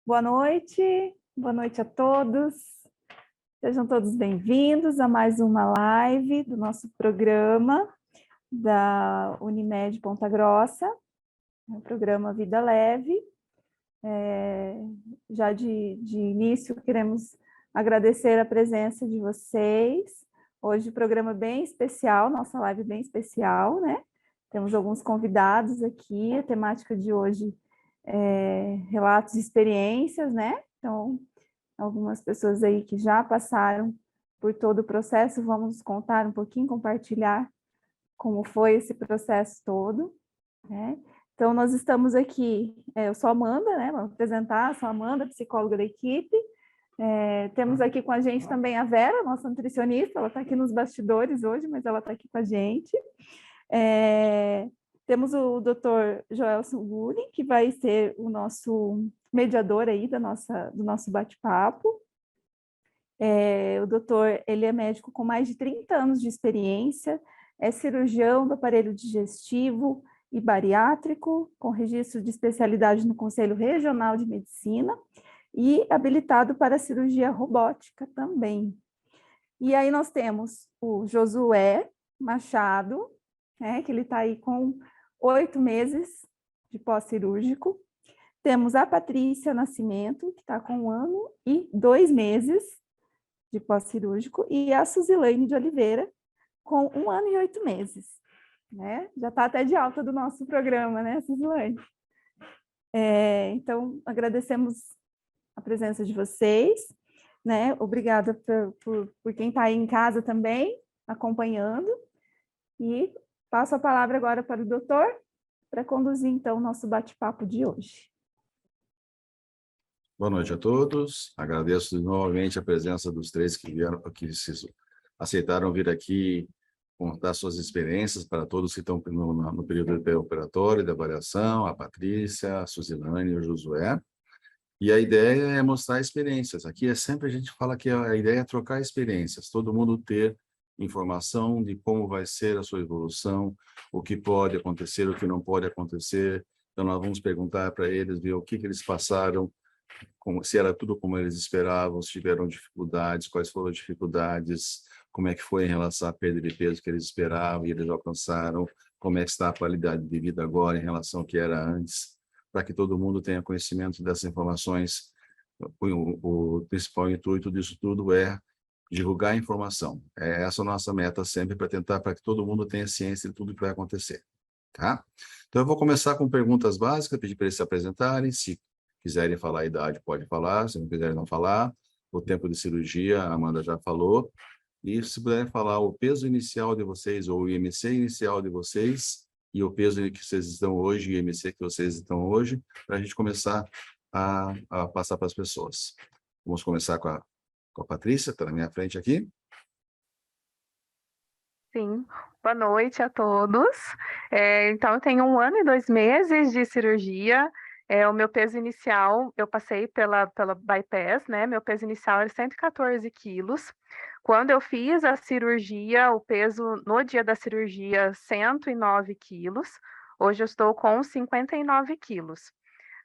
Boa noite a todos. Sejam todos bem-vindos a mais uma live do nosso programa da Unimed Ponta Grossa, o programa Vida Leve. Já de início, queremos agradecer a presença de vocês. Hoje o programa bem especial, nossa live bem especial, né? Temos alguns convidados aqui, a temática de hoje relatos e experiências, né? Então, algumas pessoas aí que já passaram por todo o processo, vamos contar um pouquinho, compartilhar como foi esse processo todo, né? Então, nós estamos aqui, eu sou a Amanda, né? Vou apresentar, sou a Amanda, psicóloga da equipe. Temos aqui com a gente também a Vera, nossa nutricionista, ela está aqui nos bastidores hoje, mas ela está aqui com a gente. Temos o Dr. Joelson Gulli, que vai ser o nosso mediador aí do nosso bate-papo. O doutor, ele é médico com mais de 30 anos de experiência, é cirurgião do aparelho digestivo e bariátrico, com registro de especialidade no Conselho Regional de Medicina e habilitado para cirurgia robótica também. E aí nós temos o Josué Machado, que ele está aí com 8 meses de pós-cirúrgico. Temos a Patrícia Nascimento, que está com 1 ano e 2 meses de pós-cirúrgico, e a Suzilane de Oliveira, com 1 ano e 8 meses. Né? Já está até de alta do nosso programa, né, Suzilane? Então, agradecemos a presença de vocês, né? Obrigada por quem está aí em casa também, acompanhando. E passo a palavra agora para o doutor, para conduzir, então, o nosso bate-papo de hoje. Boa noite a todos. Agradeço novamente a presença dos três que aceitaram vir aqui contar suas experiências para todos que estão no período pré-operatório da avaliação, a Patrícia, a Suzilane e o Josué. E a ideia é mostrar experiências. Aqui sempre a gente fala que a ideia é trocar experiências, todo mundo ter informação de como vai ser a sua evolução, o que pode acontecer, o que não pode acontecer. Então, nós vamos perguntar para eles, ver o que eles passaram, se era tudo como eles esperavam, se tiveram dificuldades, quais foram as dificuldades, como é que foi em relação à perda de peso que eles esperavam e eles alcançaram, como é que está a qualidade de vida agora em relação ao que era antes, para que todo mundo tenha conhecimento dessas informações. O principal intuito disso tudo é divulgar a informação. Essa a nossa meta sempre, para que todo mundo tenha ciência de tudo que vai acontecer. Tá? Então, eu vou começar com perguntas básicas, pedir para eles se apresentarem. Se quiserem falar a idade, pode falar. Se não quiserem, não falar. O tempo de cirurgia, a Amanda já falou. E se puderem falar o peso inicial de vocês, ou o IMC inicial de vocês, e o peso que vocês estão hoje, e o IMC que vocês estão hoje, para a gente começar a passar para as pessoas. Vamos começar com a Patrícia, que está na minha frente aqui. Sim, boa noite a todos. Então, eu tenho 1 ano e 2 meses de cirurgia. O meu peso inicial, eu passei pela bypass, né? Meu peso inicial era 114 quilos. Quando eu fiz a cirurgia, o peso no dia da cirurgia, 109 quilos. Hoje eu estou com 59 quilos.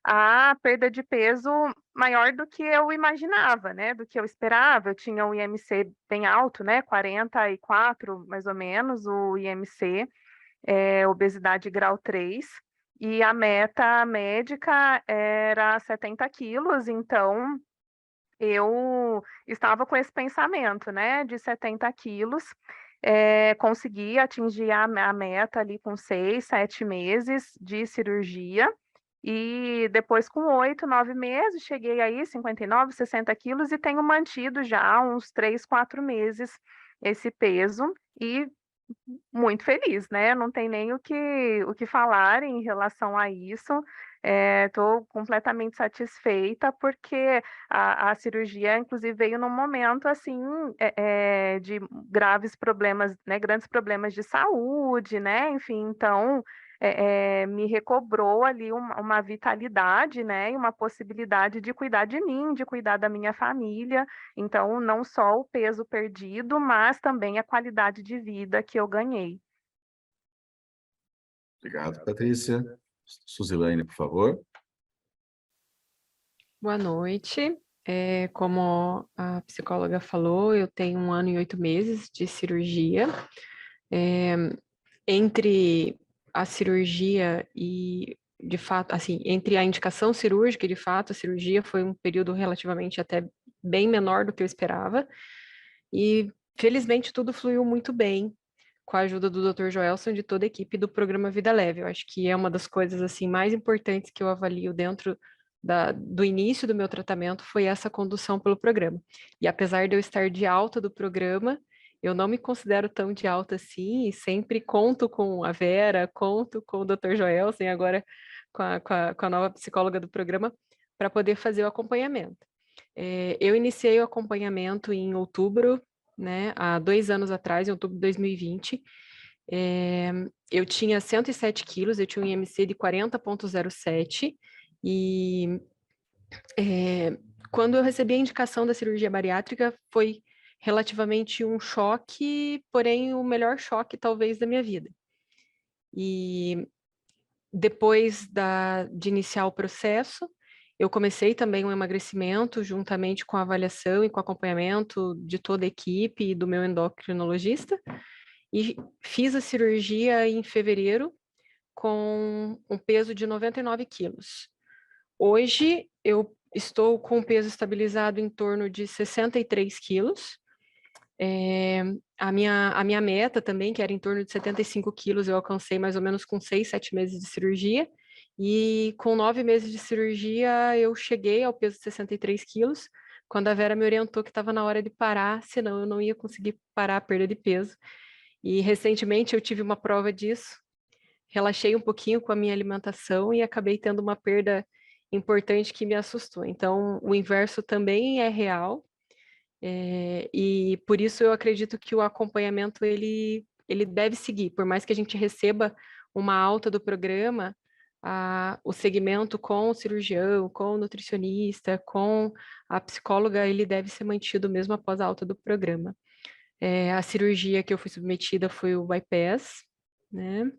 A perda de peso maior do que eu imaginava, né? Do que eu esperava. Eu tinha um IMC bem alto, né? 44, mais ou menos, o IMC, obesidade grau 3. E a meta médica era 70 quilos, então eu estava com esse pensamento, né? De 70 quilos. Consegui atingir a meta ali com 6, 7 meses de cirurgia. E depois, com 8, 9 meses, cheguei aí 59, 60 quilos e tenho mantido já uns 3, 4 meses esse peso e muito feliz, né? Não tem nem o que falar em relação a isso. Estou completamente satisfeita porque a cirurgia, inclusive, veio num momento assim de graves problemas, né? Grandes problemas de saúde, né? Enfim, então me recobrou ali uma vitalidade, né? E uma possibilidade de cuidar de mim, de cuidar da minha família. Então, não só o peso perdido, mas também a qualidade de vida que eu ganhei. Obrigado, Patrícia. Suzilane, por favor. Boa noite. Como a psicóloga falou, eu tenho 1 ano e 8 meses de cirurgia. Entre a cirurgia e, de fato, assim, entre a indicação cirúrgica e, de fato, a cirurgia foi um período relativamente até bem menor do que eu esperava. E, felizmente, tudo fluiu muito bem com a ajuda do Dr. Joelson e de toda a equipe do programa Vida Leve. Eu acho que é uma das coisas assim mais importantes que eu avalio dentro do início do meu tratamento foi essa condução pelo programa. E apesar de eu estar de alta do programa, eu não me considero tão de alta assim e sempre conto com a Vera, conto com o Dr. Joelson e agora com a nova psicóloga do programa para poder fazer o acompanhamento. Eu iniciei o acompanhamento em outubro, né, há 2 anos atrás, em outubro de 2020. Eu tinha 107 quilos, eu tinha um IMC de 40,07 e quando eu recebi a indicação da cirurgia bariátrica foi relativamente um choque, porém o melhor choque talvez da minha vida. E depois de iniciar o processo, eu comecei também um emagrecimento juntamente com a avaliação e com o acompanhamento de toda a equipe e do meu endocrinologista. E fiz a cirurgia em fevereiro com um peso de 99 quilos. Hoje eu estou com o peso estabilizado em torno de 63 quilos. A minha meta também, que era em torno de 75 quilos, eu alcancei mais ou menos com 6, 7 meses de cirurgia. E com 9 meses de cirurgia, eu cheguei ao peso de 63 quilos, quando a Vera me orientou que estava na hora de parar, senão eu não ia conseguir parar a perda de peso. E recentemente eu tive uma prova disso, relaxei um pouquinho com a minha alimentação e acabei tendo uma perda importante que me assustou. Então, o inverso também é real, e por isso eu acredito que o acompanhamento ele deve seguir, por mais que a gente receba uma alta do programa, o segmento com o cirurgião, com o nutricionista, com a psicóloga, ele deve ser mantido mesmo após a alta do programa. A cirurgia que eu fui submetida foi o bypass, né?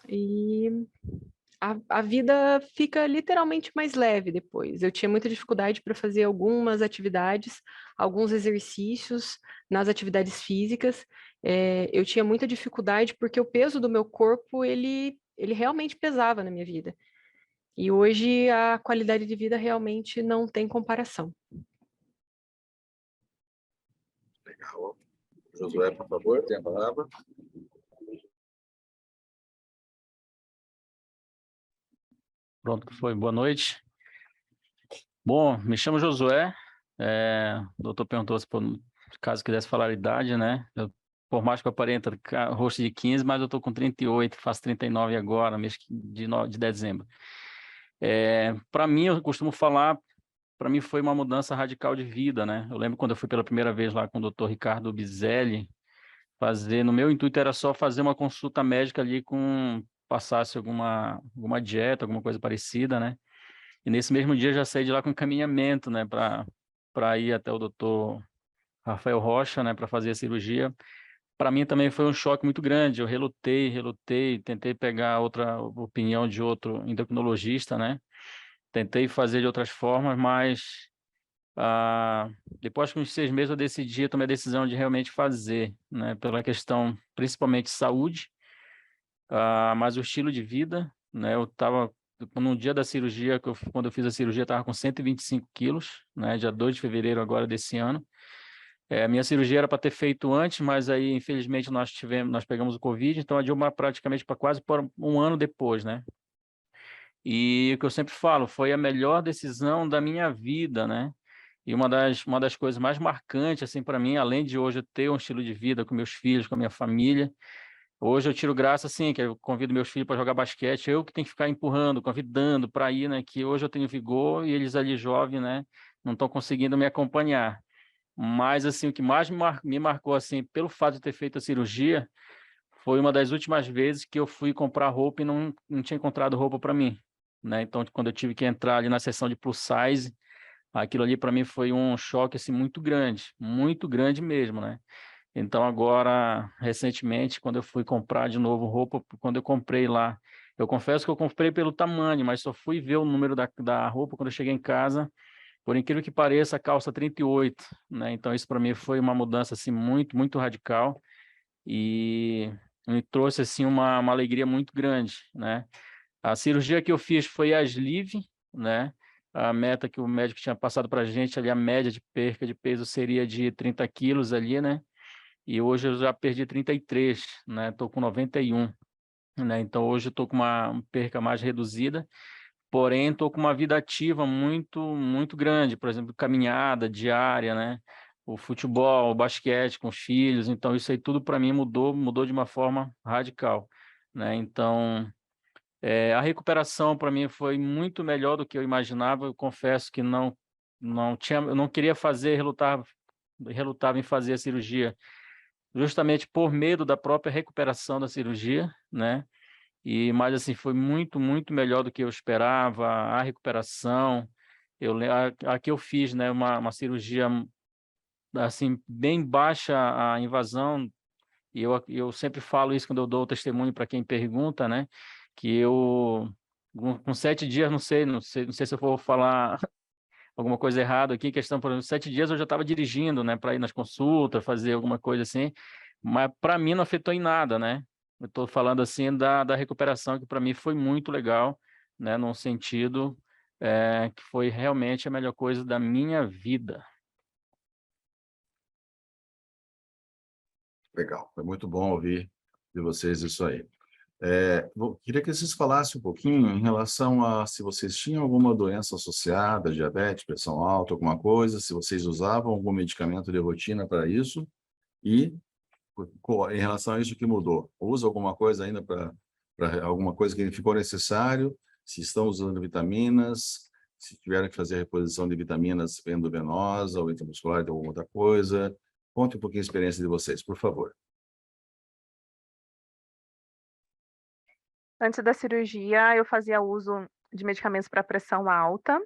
E a vida fica literalmente mais leve depois. Eu tinha muita dificuldade para fazer algumas atividades, alguns exercícios nas atividades físicas. Eu tinha muita dificuldade porque o peso do meu corpo, ele realmente pesava na minha vida. E hoje a qualidade de vida realmente não tem comparação. Legal. Josué, por favor, tem a palavra. Pronto, que foi. Boa noite. Bom, me chamo Josué. O doutor perguntou se, caso quisesse falar a idade, né? Por mais que eu aparente rosto de 15, mas eu estou com 38, faço 39 agora, mês de dezembro. Para mim, eu costumo falar, para mim foi uma mudança radical de vida, né? Eu lembro quando eu fui pela primeira vez lá com o doutor Ricardo Bizelli, no meu intuito era só fazer uma consulta médica ali passasse alguma dieta, alguma coisa parecida, né? E nesse mesmo dia já saí de lá com encaminhamento, né, para ir até o doutor Rafael Rocha, né, para fazer a cirurgia. Para mim também foi um choque muito grande. Eu relutei, tentei pegar outra opinião de outro endocrinologista, né? Tentei fazer de outras formas, mas depois de uns 6 meses eu tomei a decisão de realmente fazer, né, pela questão principalmente de saúde, mas o estilo de vida, né? Eu estava no dia da cirurgia, quando eu fiz a cirurgia, estava com 125 quilos, né? Dia 2 de fevereiro agora desse ano. A minha cirurgia era para ter feito antes, mas aí, infelizmente, nós pegamos o Covid, então adiou praticamente para quase por 1 ano depois, né? E o que eu sempre falo, foi a melhor decisão da minha vida, né? E uma das coisas mais marcantes, assim, para mim, além de hoje eu ter um estilo de vida com meus filhos, com a minha família, hoje eu tiro graça, assim, que eu convido meus filhos para jogar basquete, eu que tenho que ficar empurrando, convidando para ir, né? Que hoje eu tenho vigor e eles ali jovens, né? Não estão conseguindo me acompanhar. Mas, assim, o que mais me marcou, assim, pelo fato de ter feito a cirurgia, foi uma das últimas vezes que eu fui comprar roupa e não tinha encontrado roupa para mim, né? Então, quando eu tive que entrar ali na seção de plus size, aquilo ali para mim foi um choque, assim, muito grande mesmo, né? Então, agora, recentemente, quando eu fui comprar de novo roupa, quando eu comprei lá, Eu confesso que eu comprei pelo tamanho, mas só fui ver o número da roupa quando eu cheguei em casa. Por incrível que pareça, a calça 38, né? Então isso para mim foi uma mudança assim muito, muito radical e me trouxe assim uma alegria muito grande, né? A cirurgia que eu fiz foi a sleeve, né? A meta que o médico tinha passado para a gente ali, a média de perca de peso seria de 30 quilos ali, né? E hoje eu já perdi 33, né? Estou com 91, né? Então hoje eu estou com uma perca mais reduzida, porém estou com uma vida ativa muito, muito grande, por exemplo, caminhada diária, né? O futebol, o basquete com os filhos, então isso aí tudo para mim mudou de uma forma radical, né? Então a recuperação para mim foi muito melhor do que eu imaginava. Eu confesso que eu não queria relutava em fazer a cirurgia, justamente por medo da própria recuperação da cirurgia, né? Mas assim foi muito, muito melhor do que eu esperava. A recuperação, a que eu fiz, né? Uma cirurgia assim bem baixa a invasão. E eu sempre falo isso quando eu dou o testemunho para quem pergunta, né? Que eu, com 7 dias, não sei se eu vou falar alguma coisa errada aqui, questão, por exemplo, 7 dias eu já estava dirigindo, né? Para ir nas consultas, fazer alguma coisa assim, mas para mim não afetou em nada, né? Eu estou falando assim da recuperação, que para mim foi muito legal, né? Num sentido que foi realmente a melhor coisa da minha vida. Legal, foi muito bom ouvir de vocês isso aí. Queria que vocês falassem um pouquinho em relação a se vocês tinham alguma doença associada, diabetes, pressão alta, alguma coisa, se vocês usavam algum medicamento de rotina para isso e em relação a isso que mudou. Usa alguma coisa ainda para alguma coisa que ficou necessário? Se estão usando vitaminas, se tiveram que fazer a reposição de vitaminas endovenosa ou intramuscular de alguma outra coisa. Conte um pouquinho a experiência de vocês, por favor. Antes da cirurgia, eu fazia uso de medicamentos para pressão alta.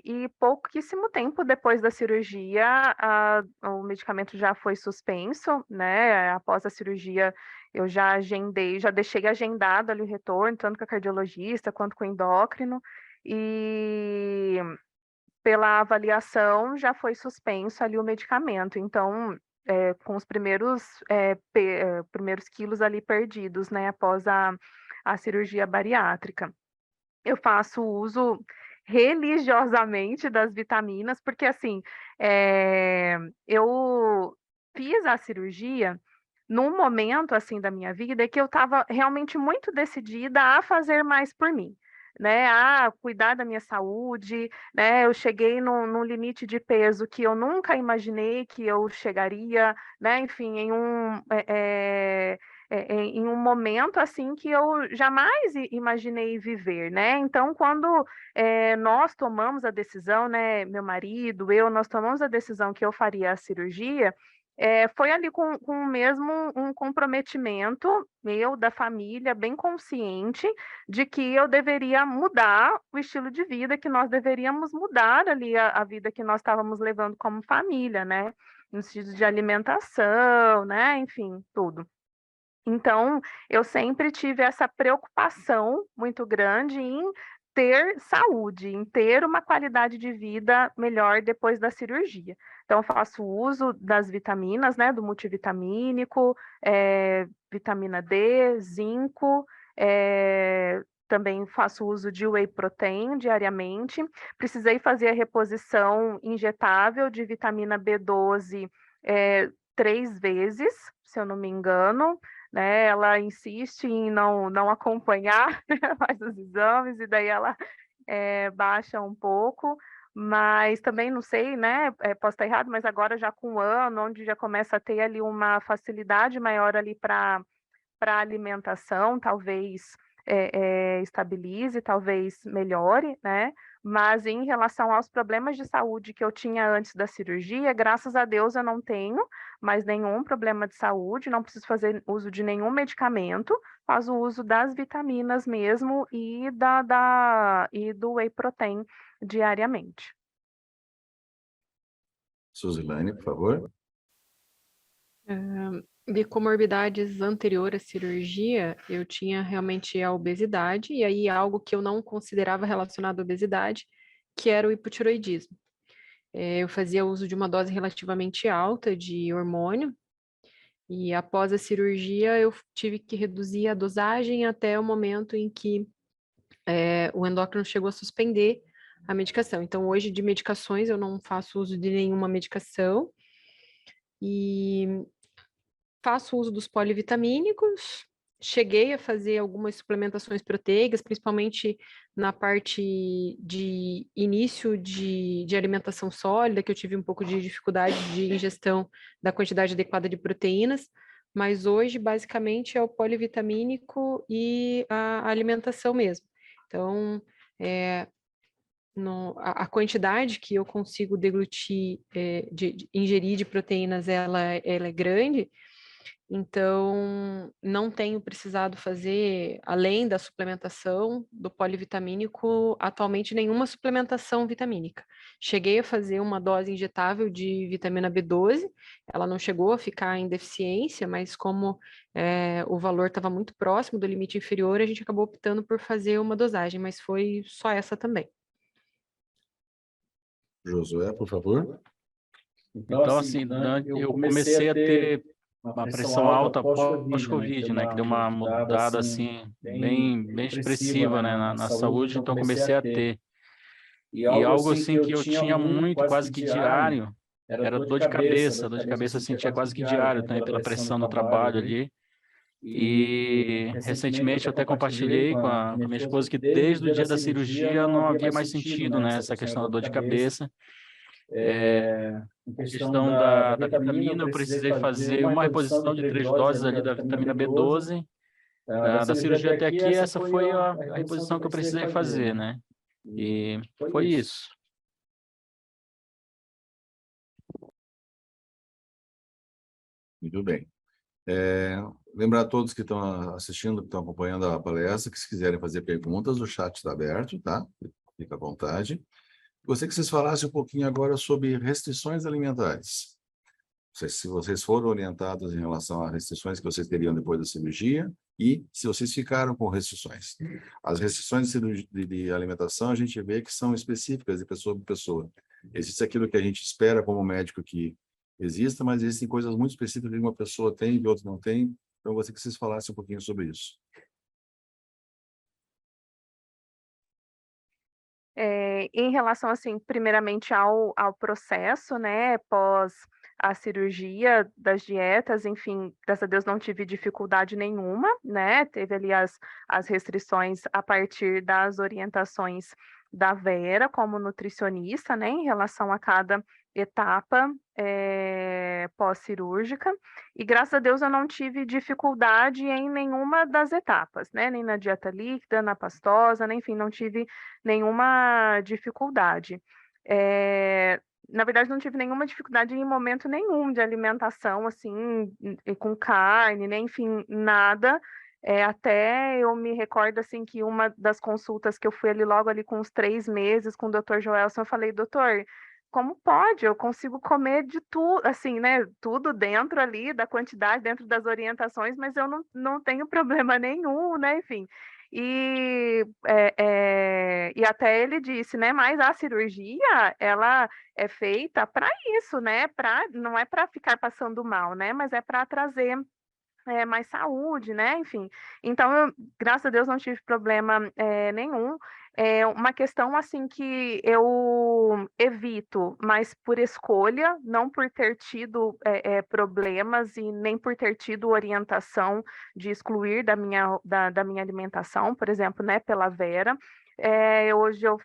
E pouquíssimo tempo depois da cirurgia, o medicamento já foi suspenso, né? Após a cirurgia, eu já agendei, já deixei agendado ali o retorno, tanto com a cardiologista quanto com o endócrino, e pela avaliação já foi suspenso ali o medicamento. Então, com os primeiros quilos ali perdidos, né? Após a cirurgia bariátrica. Eu faço uso religiosamente das vitaminas, porque assim, eu fiz a cirurgia num momento assim da minha vida que eu estava realmente muito decidida a fazer mais por mim, né? A cuidar da minha saúde, né? Eu cheguei num limite de peso que eu nunca imaginei que eu chegaria, né? Enfim, em um momento assim que eu jamais imaginei viver, né? Então, quando nós tomamos a decisão, né, meu marido, nós tomamos a decisão que eu faria a cirurgia, foi ali com mesmo um comprometimento meu, da família, bem consciente de que eu deveria mudar o estilo de vida, que nós deveríamos mudar ali a vida que nós estávamos levando como família, né? No sentido de alimentação, né? Enfim, tudo. Então, eu sempre tive essa preocupação muito grande em ter saúde, em ter uma qualidade de vida melhor depois da cirurgia. Então, eu faço uso das vitaminas, né, do multivitamínico, vitamina D, zinco, também faço uso de whey protein diariamente. Precisei fazer a reposição injetável de vitamina B12 3 vezes, se eu não me engano, né? Ela insiste em não acompanhar mais os exames, e daí ela baixa um pouco, mas também não sei, né? Posso estar errado, mas agora já com um ano, onde já começa a ter ali uma facilidade maior ali para alimentação, talvez estabilize, talvez melhore, né? Mas em relação aos problemas de saúde que eu tinha antes da cirurgia, graças a Deus eu não tenho mais nenhum problema de saúde, não preciso fazer uso de nenhum medicamento, faço uso das vitaminas mesmo e e do whey protein diariamente. Suzilane, por favor. De comorbidades anterior à cirurgia, eu tinha realmente a obesidade, e aí algo que eu não considerava relacionado à obesidade, que era o hipotiroidismo. Eu fazia uso de uma dose relativamente alta de hormônio, e após a cirurgia eu tive que reduzir a dosagem até o momento em que o endócrino chegou a suspender a medicação. Então, hoje, de medicações, eu não faço uso de nenhuma medicação, e faço uso dos polivitamínicos, cheguei a fazer algumas suplementações proteicas, principalmente na parte de início de alimentação sólida, que eu tive um pouco de dificuldade de ingestão da quantidade adequada de proteínas, mas hoje, basicamente, é o polivitamínico e a alimentação mesmo. Então, a quantidade que eu consigo deglutir, de ingerir de proteínas, ela é grande. Então, não tenho precisado fazer, além da suplementação do polivitamínico, atualmente nenhuma suplementação vitamínica. Cheguei a fazer uma dose injetável de vitamina B12, ela não chegou a ficar em deficiência, mas como o valor estava muito próximo do limite inferior, a gente acabou optando por fazer uma dosagem, mas foi só essa também. Josué, por favor. Então, assim, eu comecei a ter uma pressão alta pós-Covid, né? Que deu uma mudada, assim, bem expressiva, né? Na saúde, então comecei a ter. E algo, assim, que eu tinha muito, quase que diário, era dor de cabeça. Dor de cabeça eu sentia quase que diário também, pela pressão do trabalho ali. E recentemente eu até compartilhei com a minha esposa que desde o dia da cirurgia não havia mais sentido, né? Essa questão da dor de cabeça. Em questão da vitamina, eu precisei fazer uma reposição de 3 doses ali da vitamina B12. Da cirurgia até aqui, essa foi a reposição que eu precisei fazer, né? E foi isso. Muito bem. Lembrar a todos que estão assistindo, que estão acompanhando a palestra, que se quiserem fazer perguntas, o chat está aberto, tá? Fica à vontade. Gostaria que vocês falassem um pouquinho agora sobre restrições alimentares. Se vocês foram orientados em relação a restrições que vocês teriam depois da cirurgia e se vocês ficaram com restrições. As restrições de alimentação a gente vê que são específicas de pessoa para pessoa. Existe aquilo que a gente espera como médico que exista, mas existem coisas muito específicas que uma pessoa tem e outra não tem. Então, eu gostaria que vocês falassem um pouquinho sobre isso. Em relação, assim, primeiramente ao processo, né, pós a cirurgia das dietas, enfim, graças a Deus não tive dificuldade nenhuma, né, teve ali as restrições a partir das orientações da Vera como nutricionista, né, em relação a cada etapa pós-cirúrgica, e graças a Deus eu não tive dificuldade em nenhuma das etapas, né, nem na dieta líquida, na pastosa, né, enfim, não tive nenhuma dificuldade. Na verdade, não tive nenhuma dificuldade em momento nenhum de alimentação, assim, com carne, né? Enfim, nada. Até eu me recordo, assim, que uma das consultas que eu fui ali logo ali com uns 3 meses com o Dr. Joelson, eu falei, doutor, como pode? Eu consigo comer de tudo, assim, né? Tudo dentro ali, da quantidade, dentro das orientações, mas eu não tenho problema nenhum, né? Enfim, e até ele disse, né? Mas a cirurgia, ela é feita para isso, né? Não é para ficar passando mal, né? Mas é para trazer mais saúde, né? Enfim. Então, graças a Deus, não tive problema nenhum. É uma questão assim que eu evito, mas por escolha, não por ter tido problemas e nem por ter tido orientação de excluir da minha alimentação, por exemplo, né, pela Vera. Hoje eu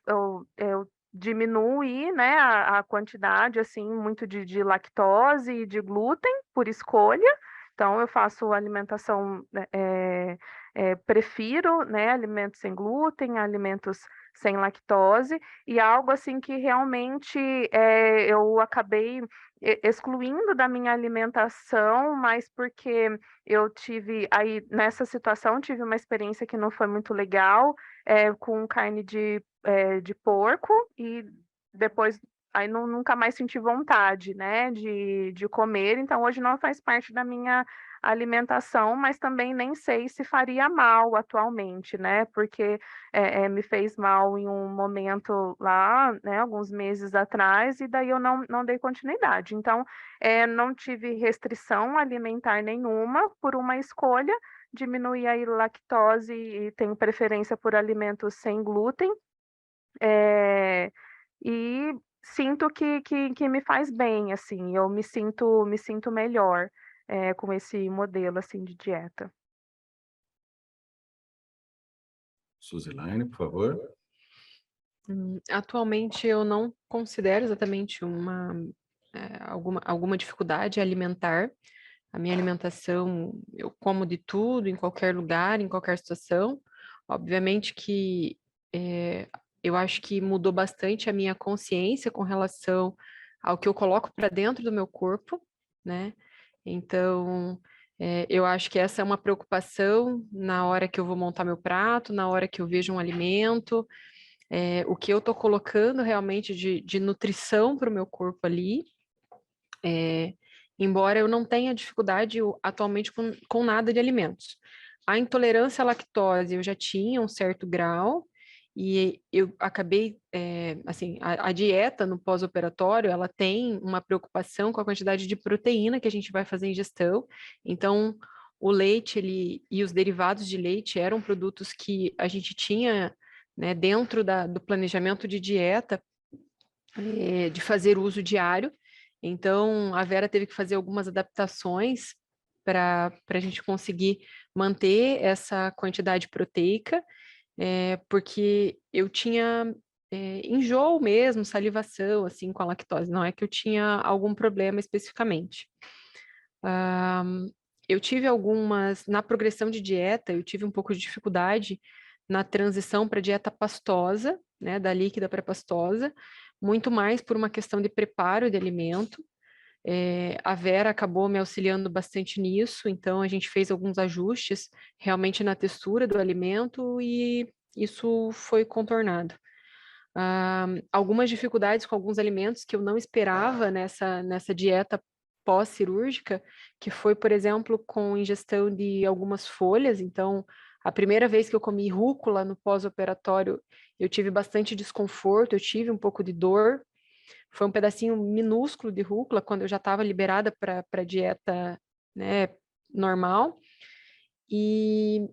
diminuí, né, a quantidade assim muito de lactose e de glúten por escolha. Então, eu faço alimentação, prefiro, né, alimentos sem glúten, alimentos sem lactose, e algo assim que realmente eu acabei excluindo da minha alimentação, mas porque eu tive, aí nessa situação, tive uma experiência que não foi muito legal, com carne de porco, e depois aí nunca mais senti vontade, né, de comer, então hoje não faz parte da minha a alimentação, mas também nem sei se faria mal atualmente, né? Porque me fez mal em um momento lá, né, alguns meses atrás, e daí eu não dei continuidade. Então, não tive restrição alimentar nenhuma por uma escolha, diminuir a lactose e tenho preferência por alimentos sem glúten. E sinto que me faz bem, assim, eu me sinto melhor com esse modelo assim de dieta. Suzelaine, por favor. Atualmente eu não considero exatamente alguma dificuldade alimentar. A minha alimentação, eu como de tudo, em qualquer lugar, em qualquer situação. Obviamente que eu acho que mudou bastante a minha consciência com relação ao que eu coloco para dentro do meu corpo, né? Então, eu acho que essa é uma preocupação na hora que eu vou montar meu prato, na hora que eu vejo um alimento, o que eu estou colocando realmente de nutrição para o meu corpo ali. Embora eu não tenha dificuldade atualmente com nada de alimentos. A intolerância à lactose eu já tinha um certo grau, e eu acabei, assim, a dieta no pós-operatório, ela tem uma preocupação com a quantidade de proteína que a gente vai fazer ingestão. Então, o leite e os derivados de leite eram produtos que a gente tinha, né, dentro do planejamento de dieta, de fazer uso diário. Então, a Vera teve que fazer algumas adaptações para a gente conseguir manter essa quantidade proteica, porque eu tinha enjoo mesmo, salivação, assim, com a lactose. Não é que eu tinha algum problema especificamente. Eu tive na progressão de dieta, eu tive um pouco de dificuldade na transição para dieta pastosa, né, da líquida para pastosa, muito mais por uma questão de preparo de alimento. A Vera acabou me auxiliando bastante nisso, então a gente fez alguns ajustes realmente na textura do alimento e isso foi contornado. Algumas dificuldades com alguns alimentos que eu não esperava nessa dieta pós-cirúrgica, que foi, por exemplo, com ingestão de algumas folhas. Então, a primeira vez que eu comi rúcula no pós-operatório, eu tive bastante desconforto, eu tive um pouco de dor. Foi um pedacinho minúsculo de rúcula quando eu já estava liberada para a dieta, né, normal. E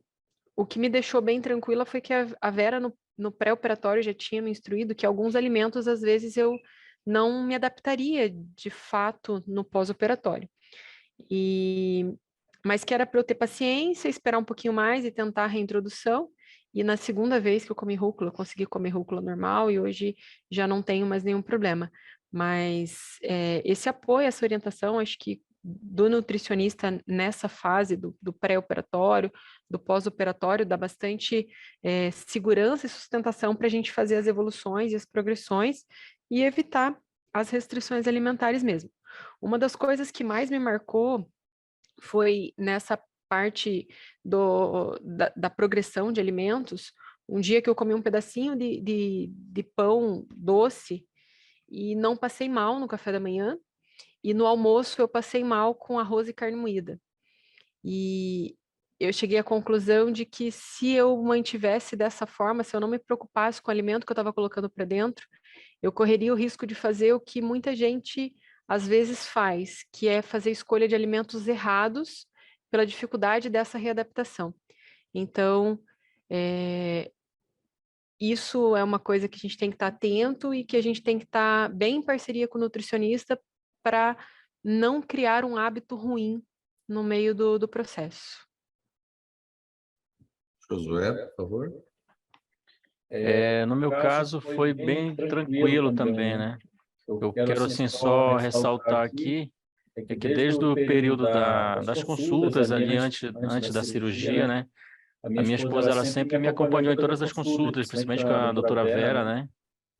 o que me deixou bem tranquila foi que a Vera, no pré-operatório, já tinha me instruído que alguns alimentos, às vezes, eu não me adaptaria de fato no pós-operatório. Mas que era para eu ter paciência, esperar um pouquinho mais e tentar a reintrodução. E na segunda vez que eu comi rúcula, eu consegui comer rúcula normal e hoje já não tenho mais nenhum problema. Mas esse apoio, essa orientação, acho que do nutricionista nessa fase do pré-operatório, do pós-operatório, dá bastante segurança e sustentação para a gente fazer as evoluções e as progressões e evitar as restrições alimentares mesmo. Uma das coisas que mais me marcou foi nessa parte da progressão de alimentos, um dia que eu comi um pedacinho de pão doce e não passei mal no café da manhã, e no almoço eu passei mal com arroz e carne moída. E eu cheguei à conclusão de que se eu mantivesse dessa forma, se eu não me preocupasse com o alimento que eu estava colocando para dentro, eu correria o risco de fazer o que muita gente às vezes faz, que é fazer escolha de alimentos errados pela dificuldade dessa readaptação. Então, isso é uma coisa que a gente tem que estar atento e que a gente tem que estar bem em parceria com o nutricionista para não criar um hábito ruim no meio do processo. Josué, por favor. No meu caso, foi bem tranquilo também, né? Eu quero, assim, só ressaltar aqui que desde o período das consultas ali antes da cirurgia, né? A minha esposa, ela sempre me acompanhou em todas as consultas, principalmente com a doutora Vera, né?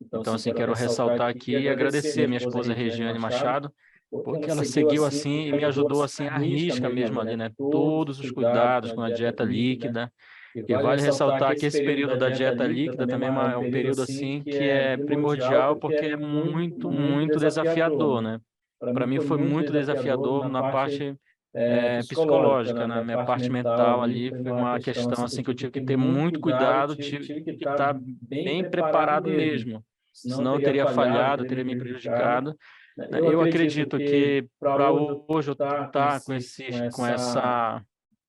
Então, assim, quero ressaltar aqui e agradecer a minha esposa Regiane Machado, porque ela seguiu, assim, e me ajudou, assim, à risca mesmo ali, né? Todos os cuidados com a dieta líquida. E vale ressaltar que esse período da dieta líquida também é um período, assim, que é primordial, porque é muito, muito desafiador, né? Para mim foi muito desafiador na parte psicológica, na minha parte mental ali, foi uma questão assim que eu tive que ter muito cuidado, tive que estar bem preparado mesmo, senão eu teria falhado, eu teria me prejudicado, né? Eu acredito que para hoje eu estar com essa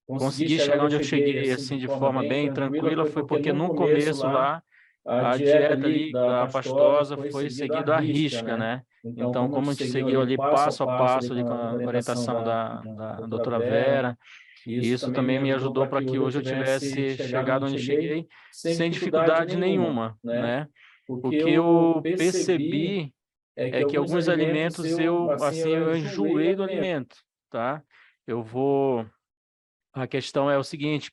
conseguir chegar onde eu cheguei assim de forma bem tranquila foi porque no começo lá a dieta ali da pastosa foi seguida à risca, né? Então, como a gente seguiu ali passo a passo ali com a orientação da doutora Vera, isso também me ajudou para que hoje eu tivesse chegado onde cheguei sem dificuldade nenhuma, né? O que eu percebi é que alguns alimentos eu enjoei do alimento, tá? Eu vou A questão é o seguinte,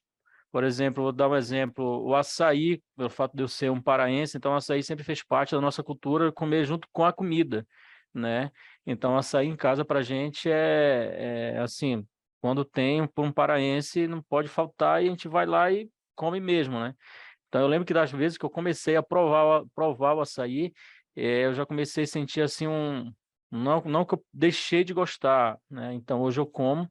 por exemplo, vou dar um exemplo, o açaí, pelo fato de eu ser um paraense, então o açaí sempre fez parte da nossa cultura comer junto com a comida, né? Então açaí em casa para a gente é assim, quando tem por um paraense não pode faltar e a gente vai lá e come mesmo, né? Então eu lembro que das vezes que eu comecei a provar o açaí, eu já comecei a sentir assim não que eu deixei de gostar, né? Então hoje eu como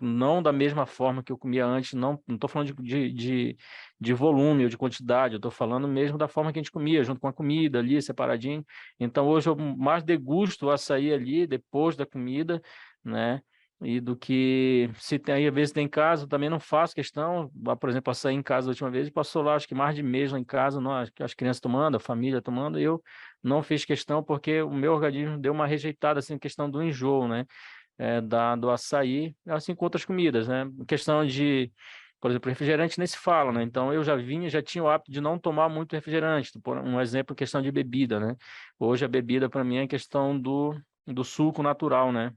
não da mesma forma que eu comia antes, não estou falando de volume ou de quantidade, eu estou falando mesmo da forma que a gente comia, junto com a comida ali, separadinho. Então, hoje eu mais degusto o açaí ali, depois da comida, né? E do que se tem, às vezes tem em casa, eu também não faço questão, por exemplo, açaí em casa a última vez, passou lá, acho que mais de mês lá em casa, as crianças tomando, a família tomando, eu não fiz questão porque o meu organismo deu uma rejeitada, assim, questão do enjoo, né? Do açaí, assim com outras comidas, né? Questão de, por exemplo, refrigerante nem se fala, né? Então eu já tinha o hábito de não tomar muito refrigerante, por um exemplo, questão de bebida, né? Hoje a bebida para mim é questão do suco natural, né?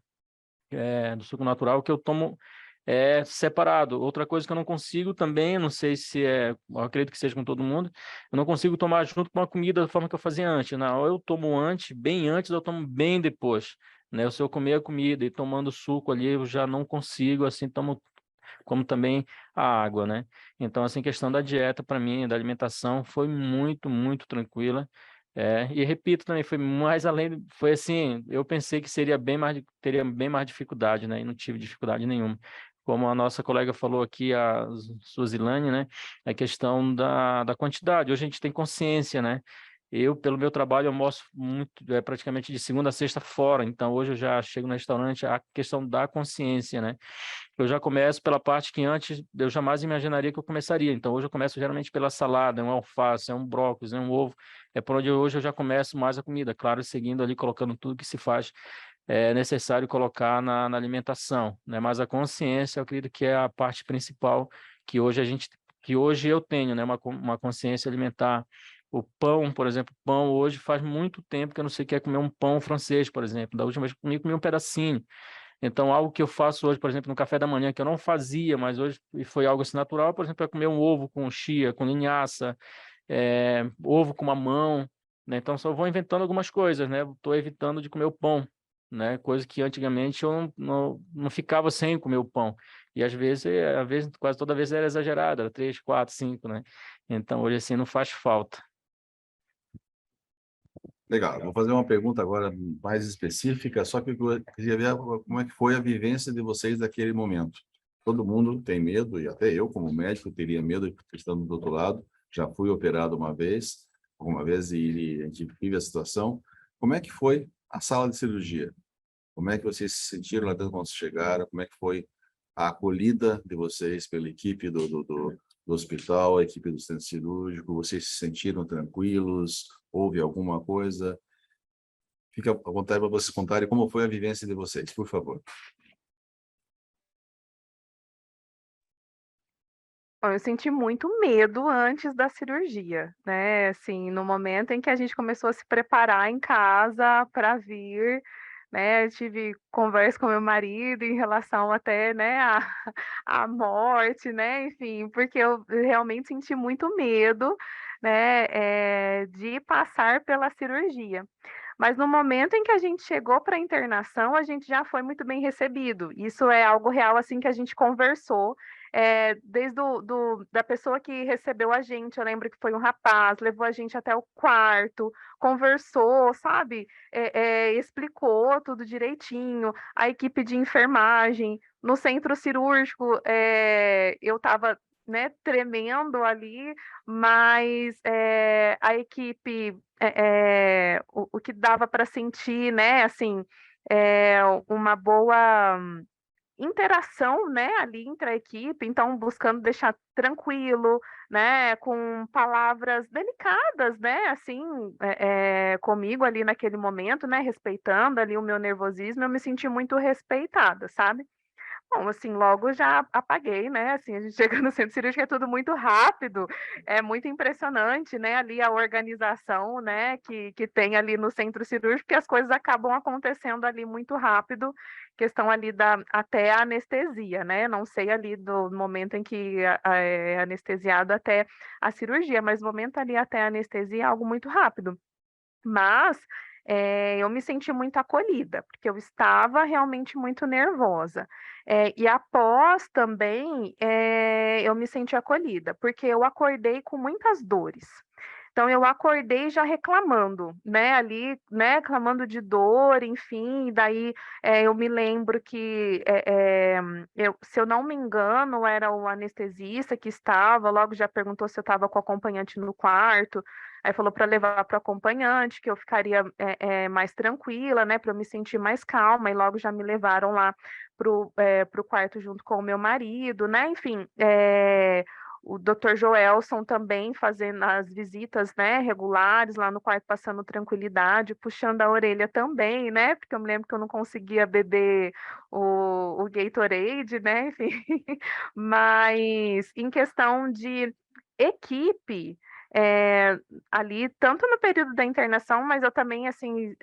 Do suco natural que eu tomo separado. Outra coisa que eu não consigo também, não sei se eu acredito que seja com todo mundo, eu não consigo tomar junto com a comida da forma que eu fazia antes, né? Ou eu tomo antes, bem antes, ou eu tomo bem depois, né? Se eu comer a comida e tomando suco ali, eu já não consigo, assim, tomo como também a água, né? Então, assim, questão da dieta para mim, da alimentação, foi muito, muito tranquila. E repito também, foi mais além, foi assim, eu pensei que teria bem mais dificuldade, né? E não tive dificuldade nenhuma. Como a nossa colega falou aqui, a Suzilane, né? A questão da quantidade. Hoje a gente tem consciência, né? Eu, pelo meu trabalho, almoço muito, praticamente de segunda a sexta fora. Então, hoje eu já chego no restaurante, a questão da consciência, né? Eu já começo pela parte que antes eu jamais imaginaria que eu começaria. Então, hoje eu começo geralmente pela salada, é um alface, é um brócolis, é um ovo. É por onde hoje eu já começo mais a comida. Claro, seguindo ali, colocando tudo que se faz necessário colocar na alimentação, né? Mas a consciência, eu acredito que é a parte principal que hoje eu tenho, né? Uma consciência alimentar. O pão, por exemplo, pão hoje faz muito tempo que eu não sei o que é comer um pão francês, por exemplo. Da última vez que comi um pedacinho. Então, algo que eu faço hoje, por exemplo, no café da manhã, que eu não fazia, mas hoje foi algo assim natural, por exemplo, é comer um ovo com chia, com linhaça, ovo com mamão, né? Então, só vou inventando algumas coisas, né? Estou evitando de comer o pão, né? Coisa que antigamente eu não ficava sem comer o pão. E às vezes, quase toda vez era exagerado, era 3, 4, 5, né? Então, hoje assim não faz falta. Legal, vou fazer uma pergunta agora mais específica, só que eu queria ver como é que foi a vivência de vocês naquele momento. Todo mundo tem medo, e até eu, como médico, teria medo, estando do outro lado. Já fui operado alguma vez, e a gente vive a situação. Como é que foi a sala de cirurgia? Como é que vocês se sentiram lá dentro quando chegaram? Como é que foi a acolhida de vocês pela equipe do hospital, a equipe do centro cirúrgico? Vocês se sentiram tranquilos? Houve alguma coisa? Fica à vontade para vocês contarem como foi a vivência de vocês, por favor. Bom, eu senti muito medo antes da cirurgia, né? Assim, no momento em que a gente começou a se preparar em casa para vir, né? Eu tive conversa com meu marido em relação até, né, à morte, né? Enfim, porque eu realmente senti muito medo, né, de passar pela cirurgia. Mas no momento em que a gente chegou para a internação, a gente já foi muito bem recebido. Isso é algo real, assim, que a gente conversou, desde da pessoa que recebeu a gente. Eu lembro que foi um rapaz, levou a gente até o quarto, conversou, sabe? Explicou tudo direitinho, a equipe de enfermagem. No centro cirúrgico, eu estava, né, tremendo ali, mas a equipe, o que dava para sentir, né, assim, uma boa interação, né, ali entre a equipe, então buscando deixar tranquilo, né, com palavras delicadas, né, assim, comigo ali naquele momento, né, respeitando ali o meu nervosismo, eu me senti muito respeitada, sabe? Bom, assim, logo já apaguei, né, assim, a gente chega no centro cirúrgico, é tudo muito rápido, é muito impressionante, né, ali a organização, né, que tem ali no centro cirúrgico, que as coisas acabam acontecendo ali muito rápido, questão ali até a anestesia, né, não sei ali do momento em que é anestesiado até a cirurgia, mas o momento ali até a anestesia é algo muito rápido. Mas, eu me senti muito acolhida, porque eu estava realmente muito nervosa. E após também, eu me senti acolhida, porque eu acordei com muitas dores. Então eu acordei já reclamando, né, ali, né, clamando de dor, enfim, daí, eu me lembro que, se eu não me engano, era o anestesista que estava, logo já perguntou se eu estava com o acompanhante no quarto, aí falou para levar para o acompanhante, que eu ficaria, mais tranquila, né, para eu me sentir mais calma, e logo já me levaram lá para o quarto junto com o meu marido, né, enfim, o Dr. Joelson também fazendo as visitas, né, regulares lá no quarto, passando tranquilidade, puxando a orelha também, né, porque eu me lembro que eu não conseguia beber o Gatorade, né, enfim, mas em questão de equipe, ali, tanto no período da internação, mas eu também, assim,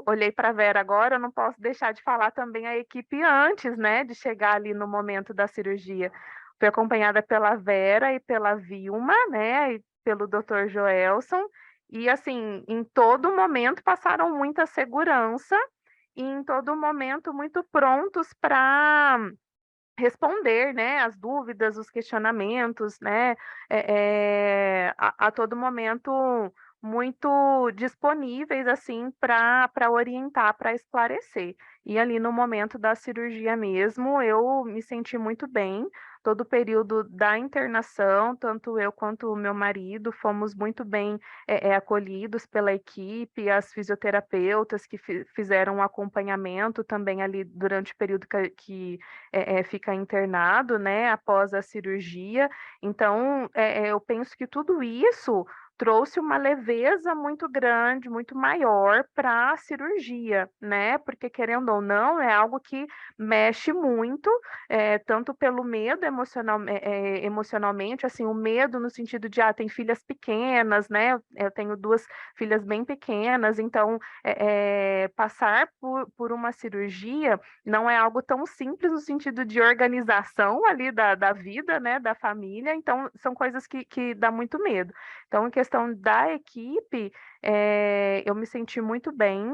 olhei para a Vera agora, eu não posso deixar de falar também a equipe antes, né, de chegar ali no momento da cirurgia. Fui acompanhada pela Vera e pela Vilma, né, e pelo Dr. Joelson, e assim, em todo momento passaram muita segurança e em todo momento muito prontos para responder, né, as dúvidas, os questionamentos, né, a todo momento muito disponíveis, assim, para orientar, para esclarecer. E ali no momento da cirurgia mesmo, eu me senti muito bem, todo o período da internação, tanto eu quanto o meu marido, fomos muito bem acolhidos pela equipe, as fisioterapeutas que fizeram o acompanhamento também ali durante o período que fica internado, né, após a cirurgia. Então, eu penso que tudo isso trouxe uma leveza muito grande, muito maior para a cirurgia, né? Porque, querendo ou não, é algo que mexe muito, tanto pelo medo emocionalmente, assim, o medo no sentido de, tem filhas pequenas, né? Eu tenho 2 filhas bem pequenas, então, passar por uma cirurgia não é algo tão simples no sentido de organização ali da vida, né, da família, então são coisas que dá muito medo. Então, em questão da equipe, eu me senti muito bem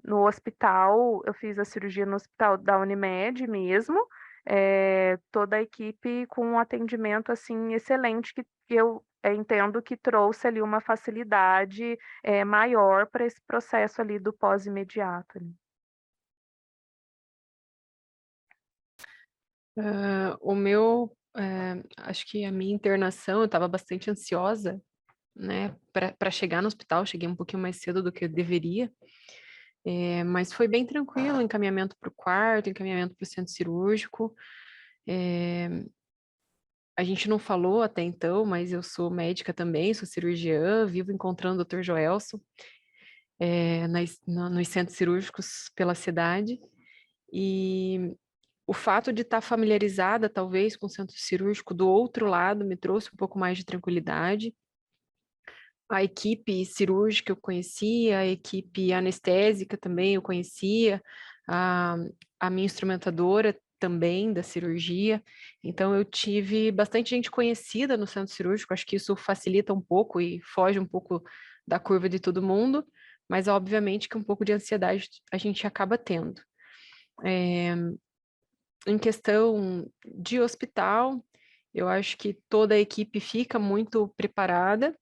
no hospital, eu fiz a cirurgia no hospital da Unimed mesmo, toda a equipe com um atendimento, assim, excelente, que eu entendo que trouxe ali uma facilidade, maior para esse processo ali do pós-imediato. Acho que a minha internação, eu estava bastante ansiosa, né, para chegar no hospital, cheguei um pouquinho mais cedo do que eu deveria, mas foi bem tranquilo, encaminhamento para o quarto, encaminhamento para o centro cirúrgico. A gente não falou até então, mas eu sou médica também, sou cirurgiã, vivo encontrando o Dr. Joelson nos centros cirúrgicos pela cidade, e o fato de estar familiarizada, talvez, com o centro cirúrgico do outro lado me trouxe um pouco mais de tranquilidade. A equipe cirúrgica eu conhecia, a equipe anestésica também eu conhecia, a minha instrumentadora também da cirurgia, então eu tive bastante gente conhecida no centro cirúrgico, acho que isso facilita um pouco e foge um pouco da curva de todo mundo, mas obviamente que um pouco de ansiedade a gente acaba tendo. Em questão de hospital, eu acho que toda a equipe fica muito preparada.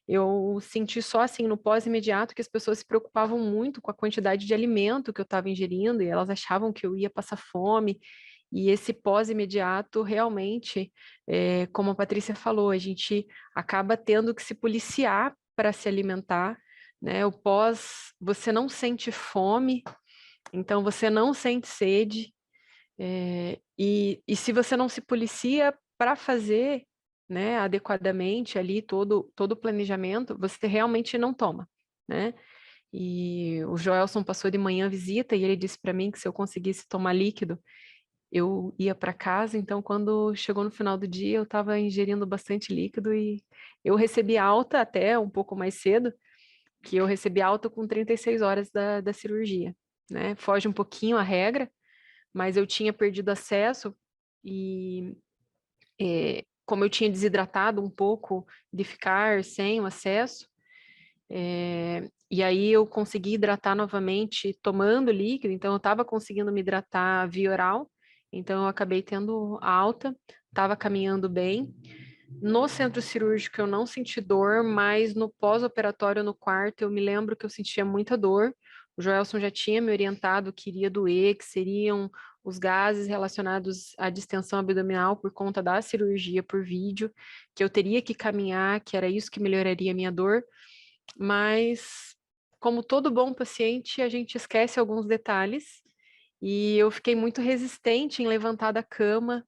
Eu senti só assim no pós-imediato que as pessoas se preocupavam muito com a quantidade de alimento que eu estava ingerindo e elas achavam que eu ia passar fome. E esse pós-imediato realmente, como a Patrícia falou, a gente acaba tendo que se policiar para se alimentar, né? O pós, você não sente fome, então você não sente sede. E se você não se policia para fazer, né, adequadamente ali todo o planejamento, você realmente não toma, né? E o Joelson passou de manhã visita e ele disse para mim que se eu conseguisse tomar líquido, eu ia para casa. Então, quando chegou no final do dia, eu estava ingerindo bastante líquido e eu recebi alta até um pouco mais cedo, que eu recebi alta com 36 horas da cirurgia, né? Foge um pouquinho a regra, mas eu tinha perdido acesso e como eu tinha desidratado um pouco de ficar sem o acesso, e aí eu consegui hidratar novamente tomando líquido, então eu estava conseguindo me hidratar via oral, então eu acabei tendo alta, estava caminhando bem. No centro cirúrgico eu não senti dor, mas no pós-operatório no quarto eu me lembro que eu sentia muita dor. O Joelson já tinha me orientado que iria doer, que seriam os gases relacionados à distensão abdominal por conta da cirurgia por vídeo, que eu teria que caminhar, que era isso que melhoraria a minha dor. Mas, como todo bom paciente, a gente esquece alguns detalhes e eu fiquei muito resistente em levantar da cama.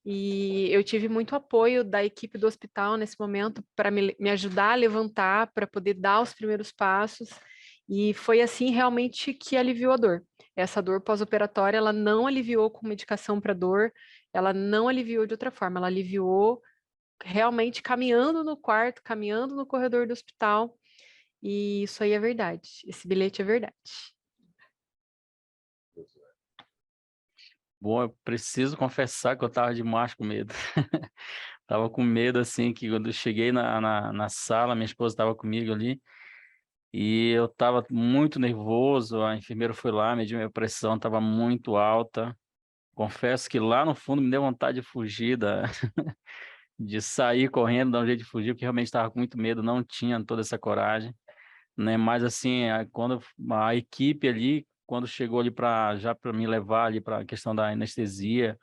E eu tive muito apoio da equipe do hospital nesse momento para me ajudar a levantar, para poder dar os primeiros passos. E foi assim realmente que aliviou a dor. Essa dor pós-operatória, ela não aliviou com medicação para dor, ela não aliviou de outra forma, ela aliviou realmente caminhando no quarto, caminhando no corredor do hospital. E isso aí é verdade. Esse bilhete é verdade. Bom, eu preciso confessar que eu estava demais com medo. Tava com medo, assim, que quando eu cheguei na sala, minha esposa estava comigo ali, e eu estava muito nervoso, a enfermeira foi lá, mediu minha pressão, estava muito alta. Confesso que lá no fundo me deu vontade de fugir, de sair correndo, dar um jeito de fugir, porque realmente estava com muito medo, não tinha toda essa coragem, né? Mas assim, quando a equipe ali, quando chegou ali já para me levar ali para a questão da anestesia,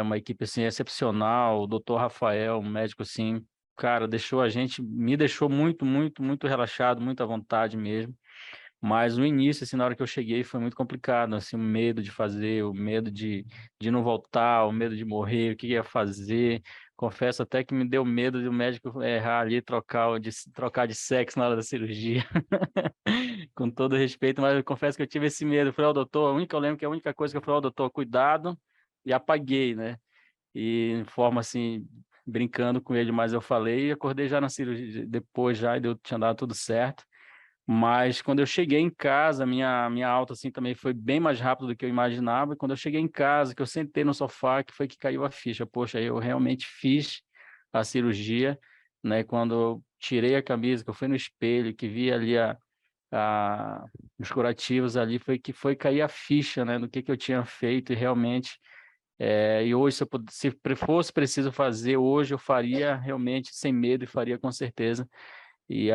uma equipe assim excepcional, o doutor Rafael, um médico assim, cara, me deixou muito, muito, muito relaxado, muito à vontade mesmo. Mas no início, assim, na hora que eu cheguei, foi muito complicado, assim, o medo de fazer, o medo de não voltar, o medo de morrer, o que ia fazer. Confesso até que me deu medo de o médico errar ali, trocar de sexo na hora da cirurgia. Com todo respeito, mas eu confesso que eu tive esse medo. Eu falei, doutor, eu lembro que a única coisa que eu falei, doutor, cuidado, e apaguei, né? E em forma assim, brincando com ele, mas eu falei e acordei já na cirurgia depois já, e tinha dado tudo certo. Mas quando eu cheguei em casa, minha alta assim também foi bem mais rápido do que eu imaginava. E quando eu cheguei em casa, que eu sentei no sofá, que foi que caiu a ficha. Poxa, eu realmente fiz a cirurgia, né? Quando eu tirei a camisa, que eu fui no espelho, que vi ali os curativos ali, foi cair a ficha, né? Do que eu tinha feito e realmente. E hoje, se fosse preciso fazer, hoje eu faria realmente sem medo e faria com certeza. E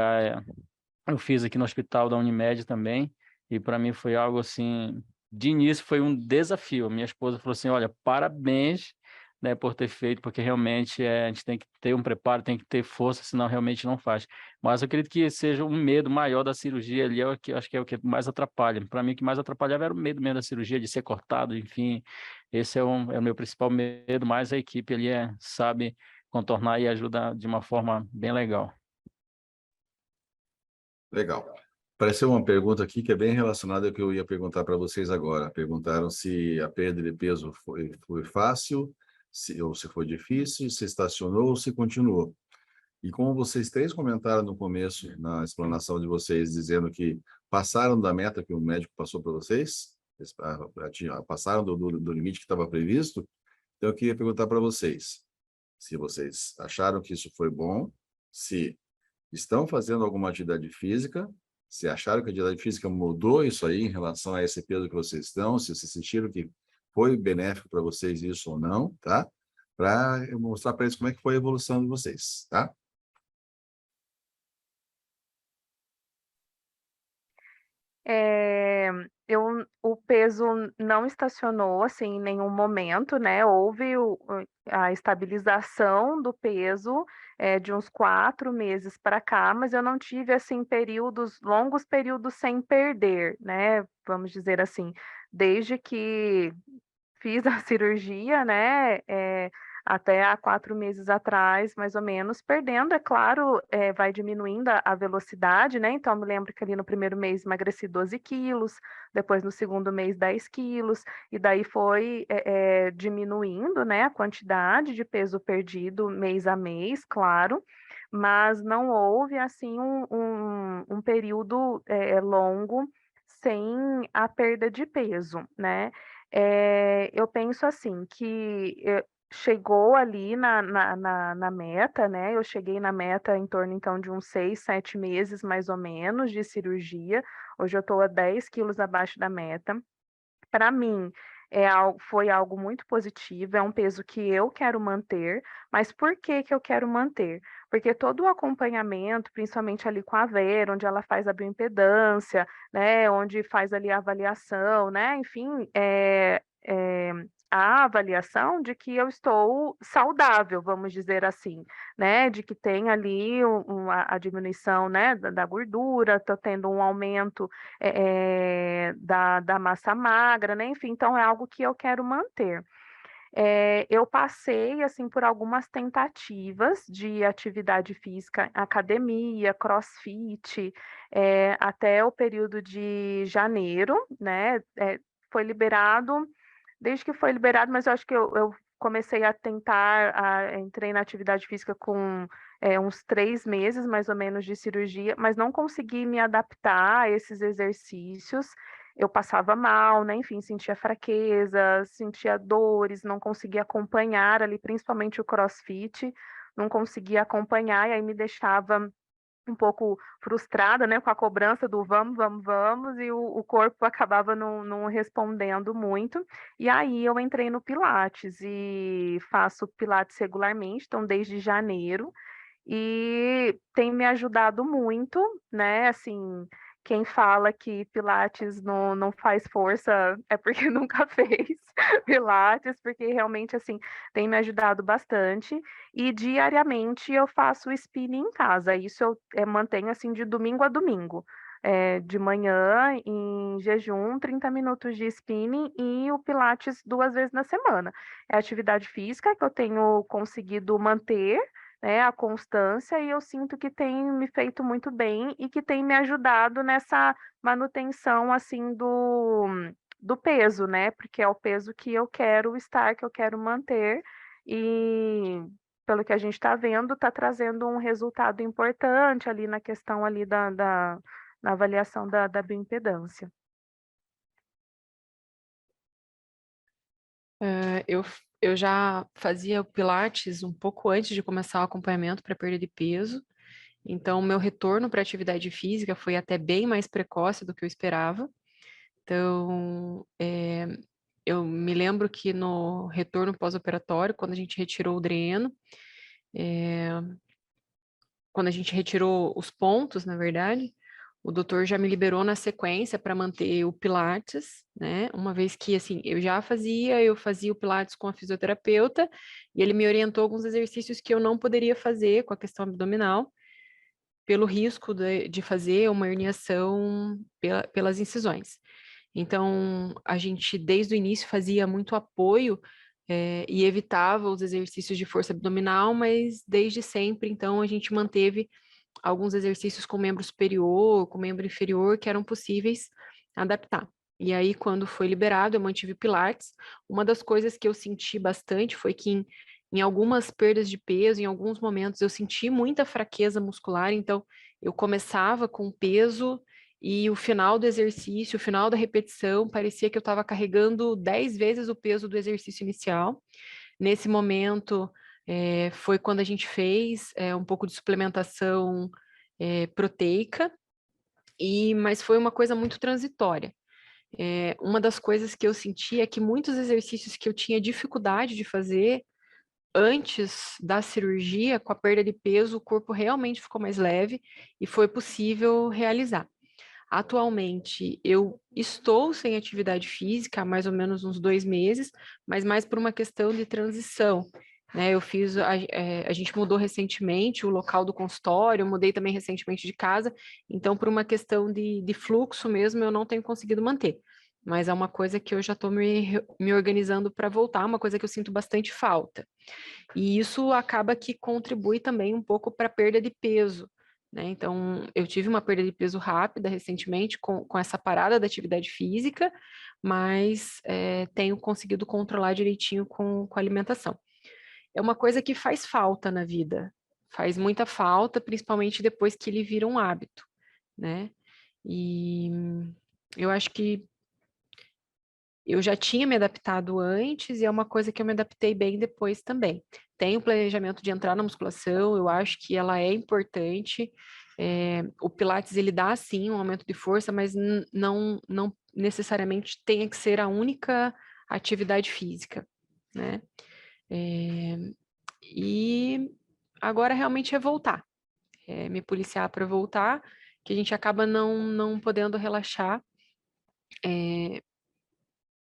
eu fiz aqui no hospital da Unimed também, e para mim foi algo assim, de início foi um desafio. Minha esposa falou assim, olha, parabéns, né, por ter feito, porque realmente a gente tem que ter um preparo, tem que ter força, senão realmente não faz. Mas eu acredito que seja um medo maior da cirurgia ali, acho que é o que mais atrapalha. Para mim, o que mais atrapalhava era o medo mesmo da cirurgia, de ser cortado, enfim. Esse é o meu principal medo, mas a equipe ali sabe contornar e ajuda de uma forma bem legal. Legal. Apareceu uma pergunta aqui que é bem relacionada ao que eu ia perguntar para vocês agora. Perguntaram se a perda de peso foi fácil, ou se foi difícil, se estacionou ou se continuou. E como vocês três comentaram no começo, na explanação de vocês, dizendo que passaram da meta que o médico passou para vocês, passaram do limite que estava previsto. Então, eu queria perguntar para vocês se vocês acharam que isso foi bom, se estão fazendo alguma atividade física, se acharam que a atividade física mudou isso aí em relação a esse peso que vocês estão, se vocês sentiram que foi benéfico para vocês isso ou não, tá? Para eu mostrar para eles como é que foi a evolução de vocês, tá? O peso não estacionou assim em nenhum momento, né? Houve a estabilização do peso de uns 4 meses para cá, mas eu não tive assim longos períodos sem perder, né? Vamos dizer assim, desde que fiz a cirurgia, né? Até há 4 meses atrás, mais ou menos, perdendo, é claro, vai diminuindo a velocidade, né? Então, eu me lembro que ali no primeiro mês emagreci 12 quilos, depois no segundo mês 10 quilos, e daí foi diminuindo, né, a quantidade de peso perdido mês a mês, claro, mas não houve, assim, um período longo sem a perda de peso, né? Eu penso assim, que chegou ali na meta, né? Eu cheguei na meta em torno, então, de uns 6, 7 meses, mais ou menos, de cirurgia. Hoje eu estou a 10 quilos abaixo da meta. Para mim, foi algo muito positivo, é um peso que eu quero manter, mas por que que eu quero manter? Porque todo o acompanhamento, principalmente ali com a Vera, onde ela faz a bioimpedância, né, onde faz ali a avaliação, né, enfim, a avaliação de que eu estou saudável, vamos dizer assim, né, de que tem ali a diminuição, né, da gordura, estou tendo um aumento da massa magra, né? Enfim, então é algo que eu quero manter. Eu passei assim por algumas tentativas de atividade física, academia, CrossFit, até o período de janeiro, né? Foi liberado, desde que foi liberado, mas eu acho que eu comecei a tentar, entrei na atividade física com uns 3 meses mais ou menos de cirurgia, mas não consegui me adaptar a esses exercícios. Eu passava mal, né? Enfim, sentia fraqueza, sentia dores, não conseguia acompanhar ali, principalmente o CrossFit, não conseguia acompanhar, e aí me deixava um pouco frustrada, né, com a cobrança do vamos, vamos, vamos, e o corpo acabava não respondendo muito. E aí eu entrei no Pilates e faço Pilates regularmente, então desde janeiro, e tem me ajudado muito, né? Assim, quem fala que Pilates não faz força é porque nunca fez Pilates, porque realmente, assim, tem me ajudado bastante. E diariamente eu faço spinning em casa, isso eu mantenho, assim, de domingo a domingo. De manhã, em jejum, 30 minutos de spinning e o Pilates 2 vezes na semana. É atividade física que eu tenho conseguido manter, né, a constância, e eu sinto que tem me feito muito bem e que tem me ajudado nessa manutenção assim do peso, né? Porque é o peso que eu quero estar, que eu quero manter, e pelo que a gente está vendo, está trazendo um resultado importante ali na questão ali na avaliação da bioimpedância. Eu já fazia o Pilates um pouco antes de começar o acompanhamento para perda de peso, então o meu retorno para a atividade física foi até bem mais precoce do que eu esperava. Então, eu me lembro que no retorno pós-operatório, quando a gente retirou o dreno, quando a gente retirou os pontos, na verdade, o doutor já me liberou na sequência para manter o Pilates, né? Uma vez que, assim, eu fazia o Pilates com a fisioterapeuta, e ele me orientou alguns exercícios que eu não poderia fazer com a questão abdominal, pelo risco de fazer uma herniação pelas incisões. Então, a gente, desde o início, fazia muito apoio e evitava os exercícios de força abdominal, mas desde sempre, então, a gente manteve alguns exercícios com membro superior, com membro inferior, que eram possíveis adaptar. E aí, quando foi liberado, eu mantive o Pilates. Uma das coisas que eu senti bastante foi que em algumas perdas de peso, em alguns momentos, eu senti muita fraqueza muscular, então eu começava com peso e o final do exercício, o final da repetição, parecia que eu estava carregando 10 vezes o peso do exercício inicial. Nesse momento, foi quando a gente fez um pouco de suplementação proteica, mas foi uma coisa muito transitória. Uma das coisas que eu senti é que muitos exercícios que eu tinha dificuldade de fazer antes da cirurgia, com a perda de peso, o corpo realmente ficou mais leve e foi possível realizar. Atualmente, eu estou sem atividade física há mais ou menos uns 2 meses, mas mais por uma questão de transição, né? A gente mudou recentemente o local do consultório, eu mudei também recentemente de casa, então por uma questão de fluxo mesmo, eu não tenho conseguido manter. Mas é uma coisa que eu já estou me organizando para voltar, uma coisa que eu sinto bastante falta. E isso acaba que contribui também um pouco para a perda de peso, né? Então, eu tive uma perda de peso rápida recentemente com essa parada da atividade física, mas tenho conseguido controlar direitinho com a alimentação. É uma coisa que faz falta na vida, faz muita falta, principalmente depois que ele vira um hábito, né? E eu acho que eu já tinha me adaptado antes e é uma coisa que eu me adaptei bem depois também. Tenho planejamento de entrar na musculação, eu acho que ela é importante. O Pilates, ele dá, sim, um aumento de força, mas não necessariamente tem que ser a única atividade física, né? E agora realmente é voltar, me policiar para voltar, que a gente acaba não podendo relaxar.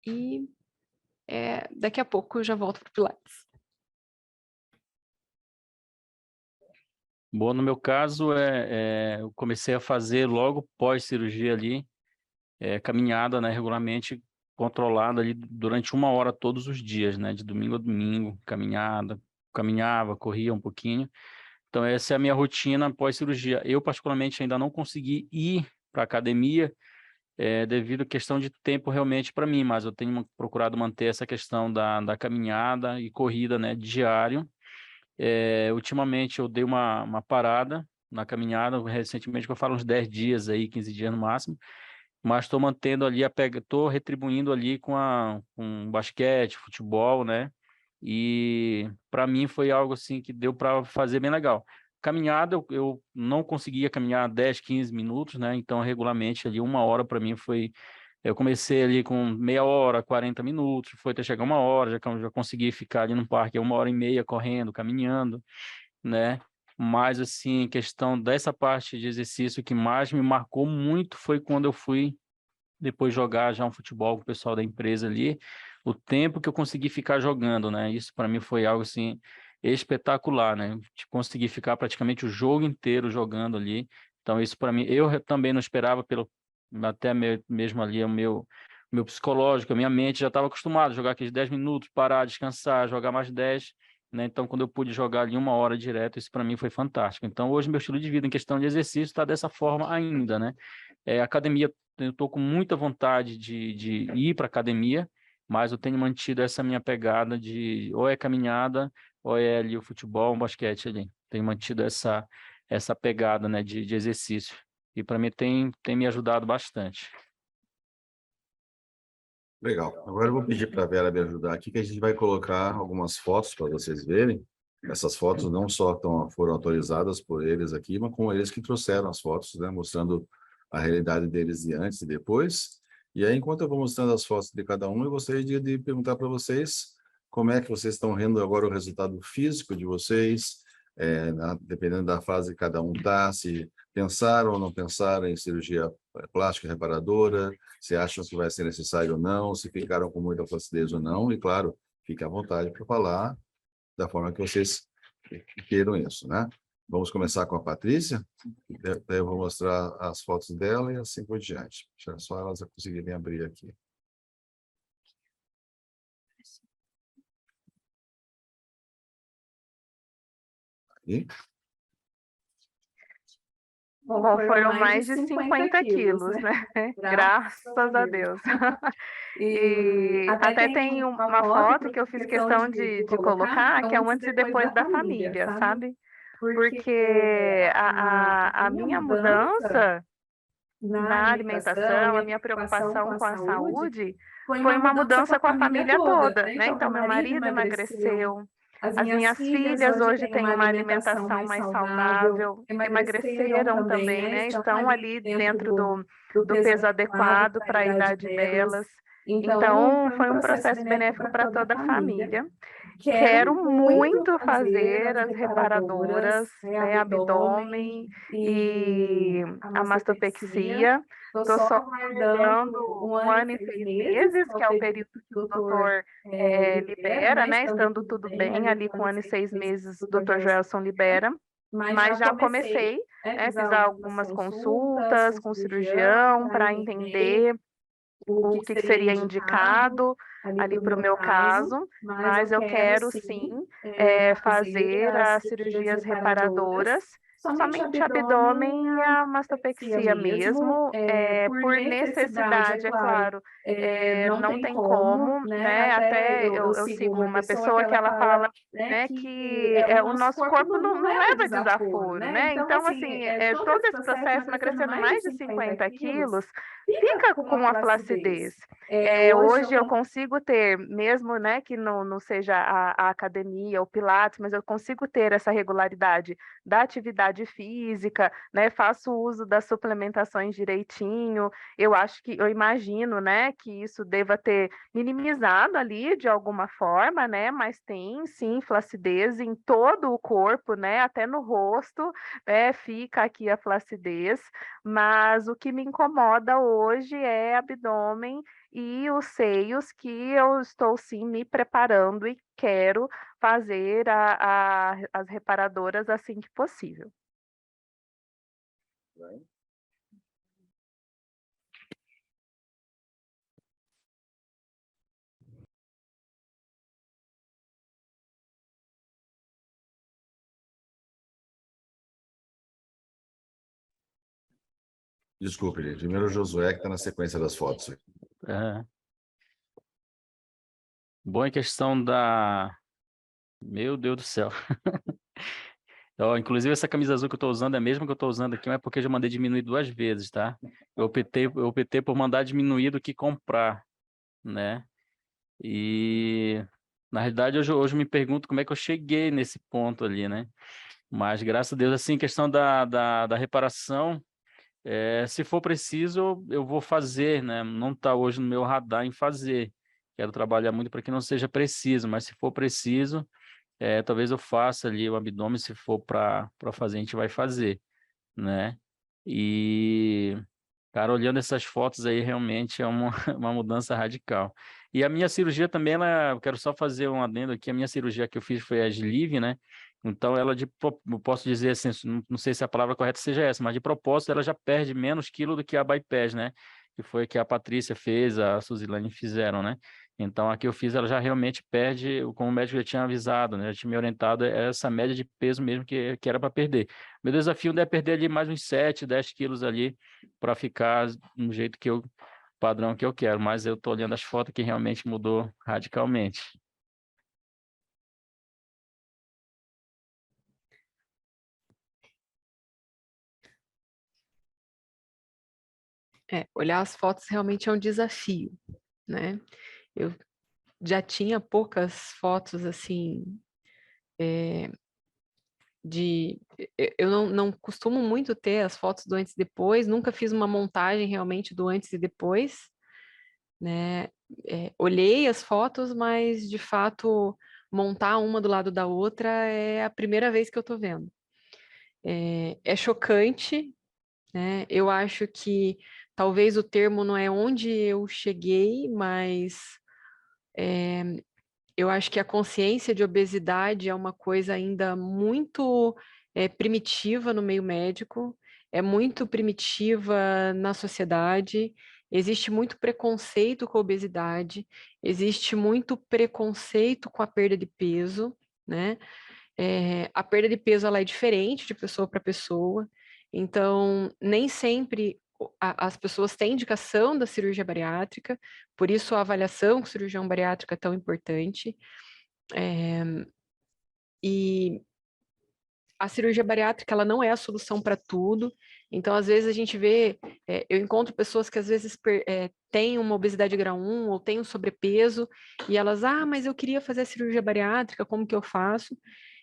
E daqui a pouco eu já volto para o Pilates. Bom, no meu caso, eu comecei a fazer logo pós-cirurgia ali, caminhada, né, regularmente controlada ali durante 1 hora todos os dias, né, de domingo a domingo, caminhava, corria um pouquinho. Então, essa é a minha rotina pós-cirurgia. Eu, particularmente, ainda não consegui ir para academia, devido à questão de tempo realmente para mim, mas eu tenho procurado manter essa questão da caminhada e corrida, né, diário. Ultimamente eu dei uma parada na caminhada, recentemente, que eu falo uns 10 dias aí, 15 dias no máximo, mas estou mantendo ali estou retribuindo ali com basquete, futebol, né? E para mim foi algo assim que deu para fazer bem legal. Caminhada, eu não conseguia caminhar 10, 15 minutos, né? Então, regularmente ali 1 hora para mim foi. Eu comecei ali com meia hora, 40 minutos, foi até chegar 1 hora, já consegui ficar ali no parque 1 hora e meia correndo, caminhando, né? Mas, assim, questão dessa parte de exercício que mais me marcou muito foi quando eu fui depois jogar já um futebol com o pessoal da empresa ali, o tempo que eu consegui ficar jogando, né? Isso para mim foi algo, assim, espetacular, né? De conseguir ficar praticamente o jogo inteiro jogando ali. Então, isso para mim, eu também não esperava, mesmo ali, o meu psicológico, a minha mente já estava acostumado a jogar aqueles 10 minutos, parar, descansar, jogar mais 10, né? Então, quando eu pude jogar ali 1 hora direto, isso para mim foi fantástico. Então, hoje, meu estilo de vida em questão de exercício está dessa forma ainda, né? Academia, eu estou com muita vontade de ir para academia, mas eu tenho mantido essa minha pegada de ou é caminhada, ou é ali o futebol, o basquete ali. Tenho mantido essa pegada, né, de exercício. E para mim tem me ajudado bastante. Legal. Agora eu vou pedir para a Vera me ajudar aqui, que a gente vai colocar algumas fotos para vocês verem. Essas fotos não só foram autorizadas por eles aqui, mas como eles que trouxeram as fotos, né, mostrando a realidade deles de antes e depois. E aí, enquanto eu vou mostrando as fotos de cada um, eu gostaria de perguntar para vocês como é que vocês estão vendo agora o resultado físico de vocês, dependendo da fase que cada um está, se pensaram ou não pensaram em cirurgia plástica reparadora, se acham que vai ser necessário ou não, se ficaram com muita flacidez ou não, e claro, fique à vontade para falar da forma que vocês queiram isso, né? Vamos começar com a Patrícia, daí eu vou mostrar as fotos dela e assim por diante. Deixa só elas conseguirem abrir aqui. Aí. Bom, foram mais de 50 quilos, né? Graças a Deus. E até tem uma foto que eu fiz questão de colocar, que é o antes e depois da família, sabe? Porque a minha mudança na alimentação, a minha preocupação com a saúde foi uma mudança com a família toda, né? Então, meu marido emagreceu, as minhas filhas hoje têm uma alimentação mais saudável, emagreceram também, né? Estão ali dentro do peso adequado para a idade delas. Então, foi um processo benéfico para toda a família. Quero muito fazer as reparadoras, né, abdômen e a mastopexia. Estou só aguardando 1 ano e 6 meses, que é o período que o doutor libera, né? Estando tudo bem, ali com 1 ano e 6 meses, o doutor Joelson libera. Mas já comecei, né, fiz algumas consultas com o cirurgião para entender o que seria indicado ali para o meu caso, mas eu quero sim fazer as cirurgias reparadoras, somente abdômen e a mastopexia mesmo, por necessidade, é claro. Não tem como, né? Até eu sigo uma pessoa que ela fala, né, que o nosso corpo não leva desaforo, né? Então, assim, todo esse processo, emagrecendo mais de 50 quilos, fica com a flacidez. Hoje eu consigo ter, mesmo, né, que não seja a academia, o Pilates, mas eu consigo ter essa regularidade da atividade física, né? Faço uso das suplementações direitinho. Eu imagino, né, que isso deva ter minimizado ali de alguma forma, né? Mas tem sim flacidez em todo o corpo, né? Até no rosto, né? Fica aqui a flacidez, mas o que me incomoda hoje é abdômen e os seios, que eu estou sim me preparando e quero fazer as reparadoras assim que possível. Desculpe, gente. Primeiro o Josué, que está na sequência das fotos. É. Bom, em questão da... Meu Deus do céu. Ó, inclusive, essa camisa azul que eu estou usando é a mesma que eu estou usando aqui, mas é porque eu já mandei diminuir 2 vezes, tá? Eu optei por mandar diminuir do que comprar, né? E, na realidade, hoje eu me pergunto como é que eu cheguei nesse ponto ali, né? Mas, graças a Deus, assim, questão da reparação, se for preciso, eu vou fazer, né? Não está hoje no meu radar em fazer. Quero trabalhar muito para que não seja preciso, mas se for preciso, talvez eu faça ali o abdômen, se for para fazer, a gente vai fazer, né? E, cara, olhando essas fotos aí, realmente é uma, uma mudança radical. E a minha cirurgia também, eu quero só fazer um adendo aqui, a minha cirurgia que eu fiz foi a sleeve, né? Então, eu posso dizer assim, não sei se a palavra correta seja essa, mas de propósito ela já perde menos quilo do que a bypass, né? Que foi que a Patrícia fez, a Suzilane fizeram, né? Então, a que eu fiz, ela já realmente perde, como o médico já tinha avisado, né? Já tinha me orientado, essa média de peso mesmo que era para perder. Meu desafio é perder ali mais uns 7, 10 quilos ali, para ficar no jeito padrão que eu quero, mas eu estou olhando as fotos que realmente mudou radicalmente. Olhar as fotos realmente é um desafio, né? Eu já tinha poucas fotos assim, eu não costumo muito ter as fotos do antes e depois, nunca fiz uma montagem realmente do antes e depois, né? Olhei as fotos, mas de fato montar uma do lado da outra é a primeira vez que eu tô vendo. É chocante, né? Eu acho que talvez o termo não é onde eu cheguei, mas eu acho que a consciência de obesidade é uma coisa ainda muito primitiva no meio médico, é muito primitiva na sociedade. Existe muito preconceito com a obesidade, existe muito preconceito com a perda de peso, né? A perda de peso ela é diferente de pessoa para pessoa, então nem sempre as pessoas têm indicação da cirurgia bariátrica, por isso a avaliação com o cirurgião bariátrico é tão importante. E a cirurgia bariátrica ela não é a solução para tudo, Então, às vezes, a gente vê, eu encontro pessoas que às vezes têm uma obesidade grau 1 ou têm um sobrepeso, e elas, mas eu queria fazer a cirurgia bariátrica, como que eu faço?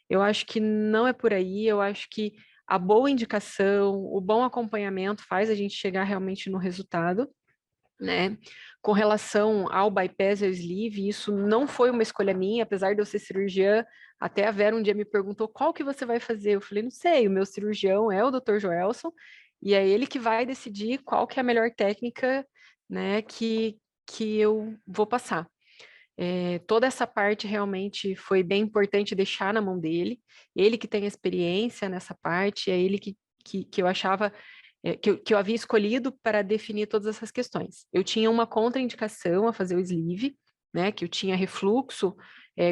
Eu acho que não é por aí, eu acho que a boa indicação, o bom acompanhamento faz a gente chegar realmente no resultado, né? Com relação ao bypass e ao sleeve, isso não foi uma escolha minha, apesar de eu ser cirurgiã. Até a Vera um dia me perguntou qual que você vai fazer. Eu falei, não sei, o meu cirurgião é o Dr. Joelson, e é ele que vai decidir qual que é a melhor técnica, né, que eu vou passar. Toda essa parte realmente foi bem importante deixar na mão dele, ele que tem experiência nessa parte, é ele que eu achava que eu havia escolhido para definir todas essas questões. Eu tinha uma contraindicação a fazer o sleeve, né, que eu tinha refluxo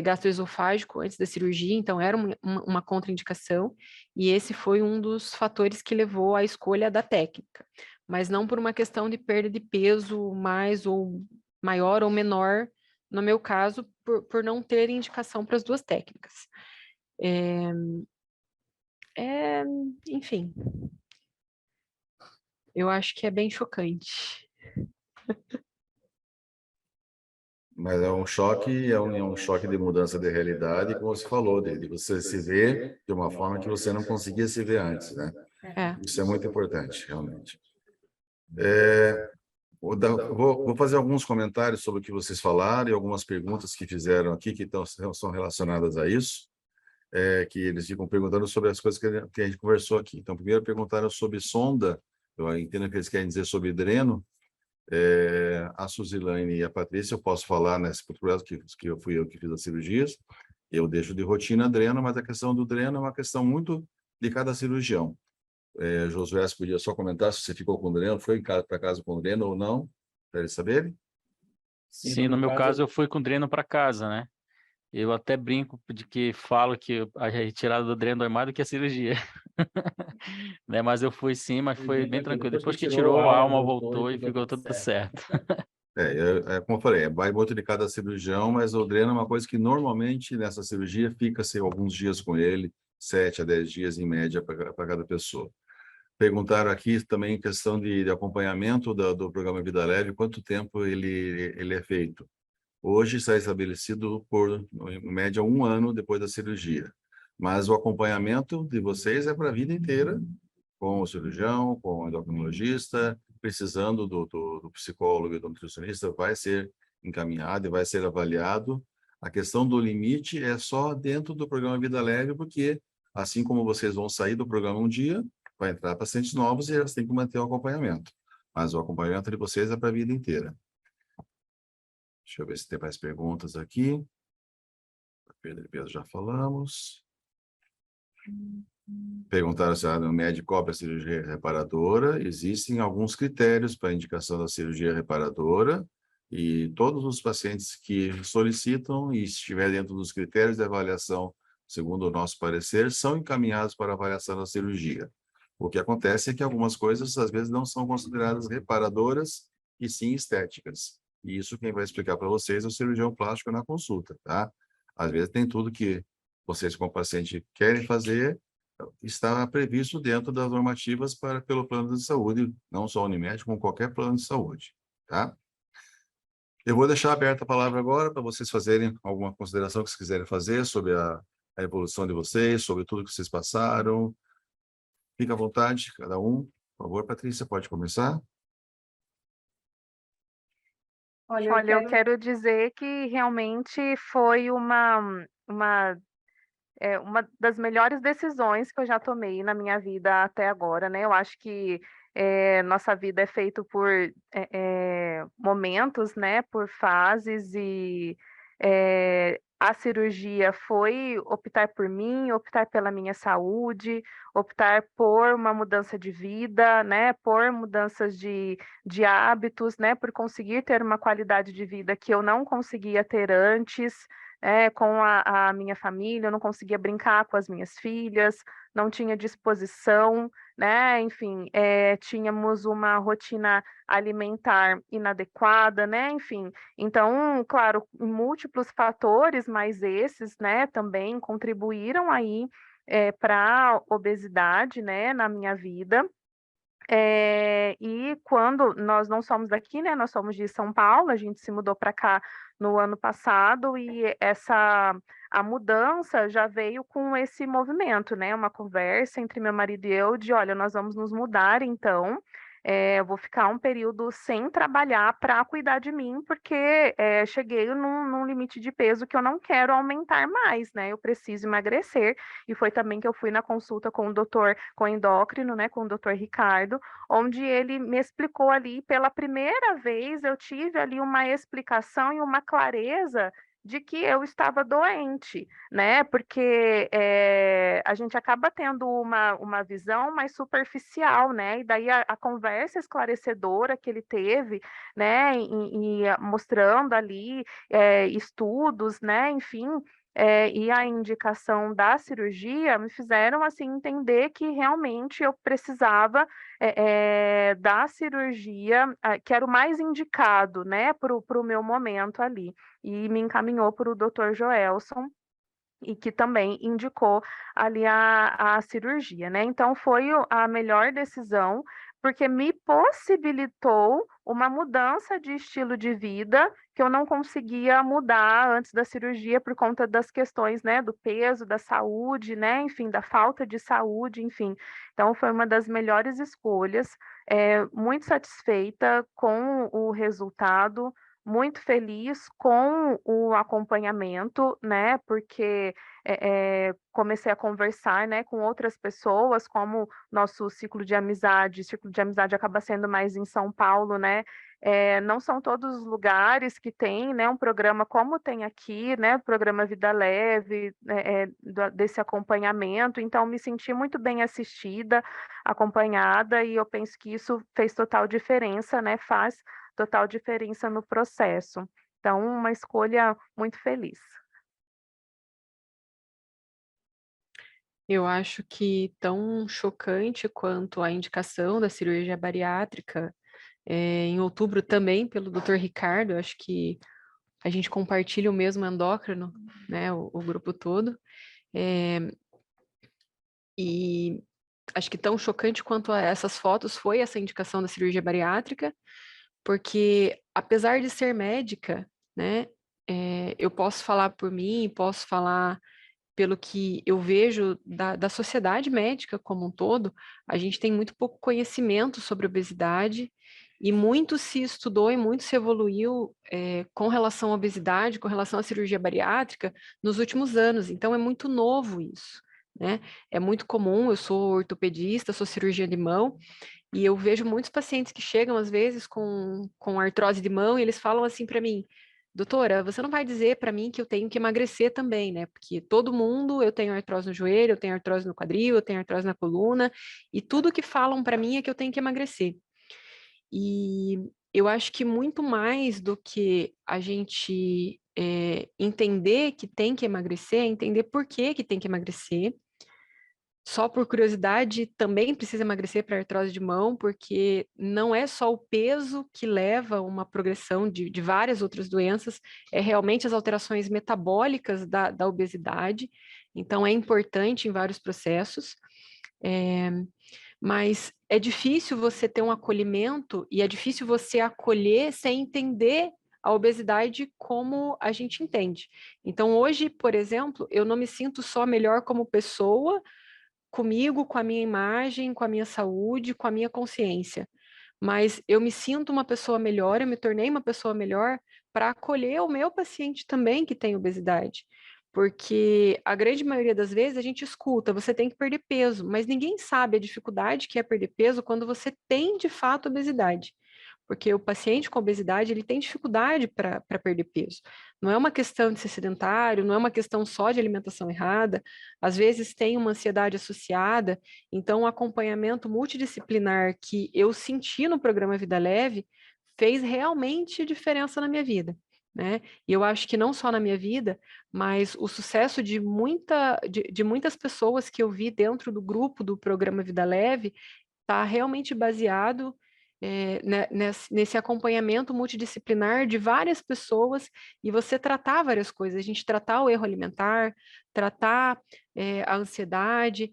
gastroesofágico antes da cirurgia, então era uma contraindicação, e esse foi um dos fatores que levou à escolha da técnica, mas não por uma questão de perda de peso mais ou maior ou menor, no meu caso, por não ter indicação para as duas técnicas. Enfim, eu acho que é bem chocante. Mas é um choque, é um choque de mudança de realidade, como você falou, de você se ver de uma forma que você não conseguia se ver antes, né? Isso é muito importante, realmente. Vou fazer alguns comentários sobre o que vocês falaram e algumas perguntas que fizeram aqui que são relacionadas a isso, que eles ficam perguntando sobre as coisas que a gente conversou aqui. Então, primeiro perguntaram sobre sonda, eu entendo que eles querem dizer sobre dreno. A Suzilane e a Patrícia, eu posso falar nesse processo que fui eu que fiz as cirurgias, eu deixo de rotina dreno, mas a questão do dreno é uma questão muito de cada cirurgião. Josué, você podia só comentar se você ficou com dreno, foi para casa com dreno ou não, para eles saberem? Sim, no meu caso eu fui com dreno para casa, né? Eu até brinco de que falo que a retirada do dreno dói mais do que a cirurgia. Né? Mas eu fui sim, mas foi bem tranquilo. Depois que tirou, a alma voltou e ficou tudo certo. Como eu falei, vai muito de cada cirurgião, mas o dreno é uma coisa que normalmente nessa cirurgia fica-se alguns dias com ele, 7 a 10 dias em média para cada pessoa. Perguntaram aqui também em questão de acompanhamento do programa Vida Leve, quanto tempo ele é feito. Hoje está estabelecido por, em média, 1 ano depois da cirurgia. Mas o acompanhamento de vocês é para a vida inteira, com o cirurgião, com o endocrinologista, precisando do psicólogo e do nutricionista, vai ser encaminhado e vai ser avaliado. A questão do limite é só dentro do programa Vida Leve, porque assim como vocês vão sair do programa um dia, vai entrar pacientes novos e eles têm que manter o acompanhamento. Mas o acompanhamento de vocês é para a vida inteira. Deixa eu ver se tem mais perguntas aqui. Perda de peso já falamos. Perguntaram se o médico cobra a cirurgia reparadora. Existem alguns critérios para a indicação da cirurgia reparadora e todos os pacientes que solicitam e estiver dentro dos critérios de avaliação, segundo o nosso parecer, são encaminhados para avaliação da cirurgia. O que acontece é que algumas coisas, às vezes, não são consideradas reparadoras e sim estéticas. E isso quem vai explicar para vocês é o cirurgião plástico na consulta, tá? Às vezes tem tudo que vocês, como paciente, querem fazer, está previsto dentro das normativas pelo plano de saúde, não só Unimed, como qualquer plano de saúde, tá? Eu vou deixar aberta a palavra agora para vocês fazerem alguma consideração que vocês quiserem fazer sobre a evolução de vocês, sobre tudo que vocês passaram. Fique à vontade, cada um. Por favor, Patrícia, pode começar. Olha, eu quero dizer que realmente foi uma das melhores decisões que eu já tomei na minha vida até agora, né? Eu acho que nossa vida é feita por momentos, né? Por fases e a cirurgia foi optar por mim, optar pela minha saúde, optar por uma mudança de vida, né? Por mudanças de hábitos, né? Por conseguir ter uma qualidade de vida que eu não conseguia ter antes. Com a minha família, eu não conseguia brincar com as minhas filhas, não tinha disposição, né? Enfim, tínhamos uma rotina alimentar inadequada, né? Enfim, então, claro, múltiplos fatores, mas esses, né, também contribuíram aí para a obesidade, né, na minha vida. E quando nós não somos daqui, né? Nós somos de São Paulo, a gente se mudou para cá no ano passado e a mudança já veio com esse movimento, né? Uma conversa entre meu marido e eu de, olha, nós vamos nos mudar, então. Eu vou ficar um período sem trabalhar para cuidar de mim, porque cheguei num limite de peso que eu não quero aumentar mais, né? Eu preciso emagrecer. E foi também que eu fui na consulta com o doutor, com o endócrino, né? Com o doutor Ricardo, onde ele me explicou ali, pela primeira vez, eu tive ali uma explicação e uma clareza de que eu estava doente, né? Porque a gente acaba tendo uma visão mais superficial, né? E daí a conversa esclarecedora que ele teve, né? E mostrando ali estudos, né? Enfim, e a indicação da cirurgia me fizeram assim entender que realmente eu precisava da cirurgia, que era o mais indicado, né, para o meu momento ali. E me encaminhou para o Dr. Joelson, e que também indicou ali a cirurgia, né? Então foi a melhor decisão, porque me possibilitou uma mudança de estilo de vida que eu não conseguia mudar antes da cirurgia por conta das questões, né, do peso, da saúde, né, enfim, da falta de saúde, enfim. Então foi uma das melhores escolhas, muito satisfeita com o resultado, muito feliz com o acompanhamento, né? Porque comecei a conversar, né, com outras pessoas, como nosso ciclo de amizade acaba sendo mais em São Paulo, né? Não são todos os lugares que tem, né, um programa como tem aqui, né, o programa Vida Leve, desse acompanhamento. Então, me senti muito bem assistida, acompanhada, e eu penso que isso fez total diferença, né? Faz total diferença no processo. Então, uma escolha muito feliz. Eu acho que tão chocante quanto a indicação da cirurgia bariátrica, em outubro também pelo Dr. Ricardo, eu acho que a gente compartilha o mesmo endócrino, né, o grupo todo, e acho que tão chocante quanto a essas fotos foi essa indicação da cirurgia bariátrica, porque apesar de ser médica, né, eu posso falar por mim, posso falar pelo que eu vejo da sociedade médica como um todo, a gente tem muito pouco conhecimento sobre obesidade e muito se estudou e muito se evoluiu com relação à obesidade, com relação à cirurgia bariátrica nos últimos anos. Então, é muito novo isso, né? É muito comum, eu sou ortopedista, sou cirurgiã de mão, e eu vejo muitos pacientes que chegam, às vezes, com artrose de mão, e eles falam assim para mim: doutora, você não vai dizer para mim que eu tenho que emagrecer também, né? Porque todo mundo, eu tenho artrose no joelho, eu tenho artrose no quadril, eu tenho artrose na coluna, e tudo que falam para mim é que eu tenho que emagrecer. E eu acho que muito mais do que a gente entender que tem que emagrecer, é entender por que que tem que emagrecer. Só por curiosidade, também precisa emagrecer para artrose de mão, porque não é só o peso que leva a uma progressão de várias outras doenças, é realmente as alterações metabólicas da obesidade. Então, é importante em vários processos, mas é difícil você ter um acolhimento e é difícil você acolher sem entender a obesidade como a gente entende. Então, hoje, por exemplo, eu não me sinto só melhor como pessoa, comigo, com a minha imagem, com a minha saúde, com a minha consciência. Mas eu me sinto uma pessoa melhor, eu me tornei uma pessoa melhor para acolher o meu paciente também que tem obesidade. Porque a grande maioria das vezes a gente escuta, você tem que perder peso, mas ninguém sabe a dificuldade que é perder peso quando você tem de fato obesidade. Porque o paciente com obesidade, ele tem dificuldade para perder peso. Não é uma questão de ser sedentário, não é uma questão só de alimentação errada, às vezes tem uma ansiedade associada, então o acompanhamento multidisciplinar que eu senti no programa Vida Leve fez realmente diferença na minha vida, né? E eu acho que não só na minha vida, mas o sucesso de muitas pessoas que eu vi dentro do grupo do programa Vida Leve está realmente baseado nesse acompanhamento multidisciplinar de várias pessoas e você tratar várias coisas, a gente tratar o erro alimentar, tratar a ansiedade,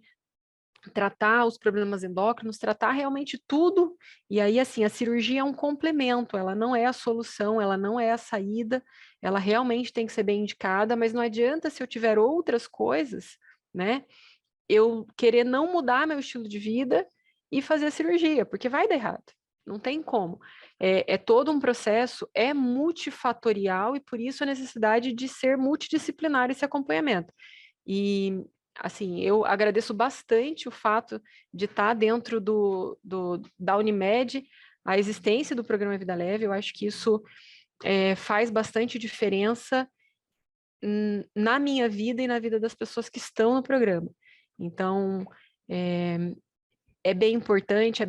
tratar os problemas endócrinos, tratar realmente tudo. E aí, assim, a cirurgia é um complemento, ela não é a solução, ela não é a saída, ela realmente tem que ser bem indicada, mas não adianta se eu tiver outras coisas, né, eu querer não mudar meu estilo de vida e fazer a cirurgia, porque vai dar errado. Não tem como. É todo um processo, é multifatorial e por isso a necessidade de ser multidisciplinar esse acompanhamento. E, assim, eu agradeço bastante o fato de estar dentro da Unimed, a existência do programa Vida Leve. Eu acho que isso faz bastante diferença na minha vida e na vida das pessoas que estão no programa. Então, é bem importante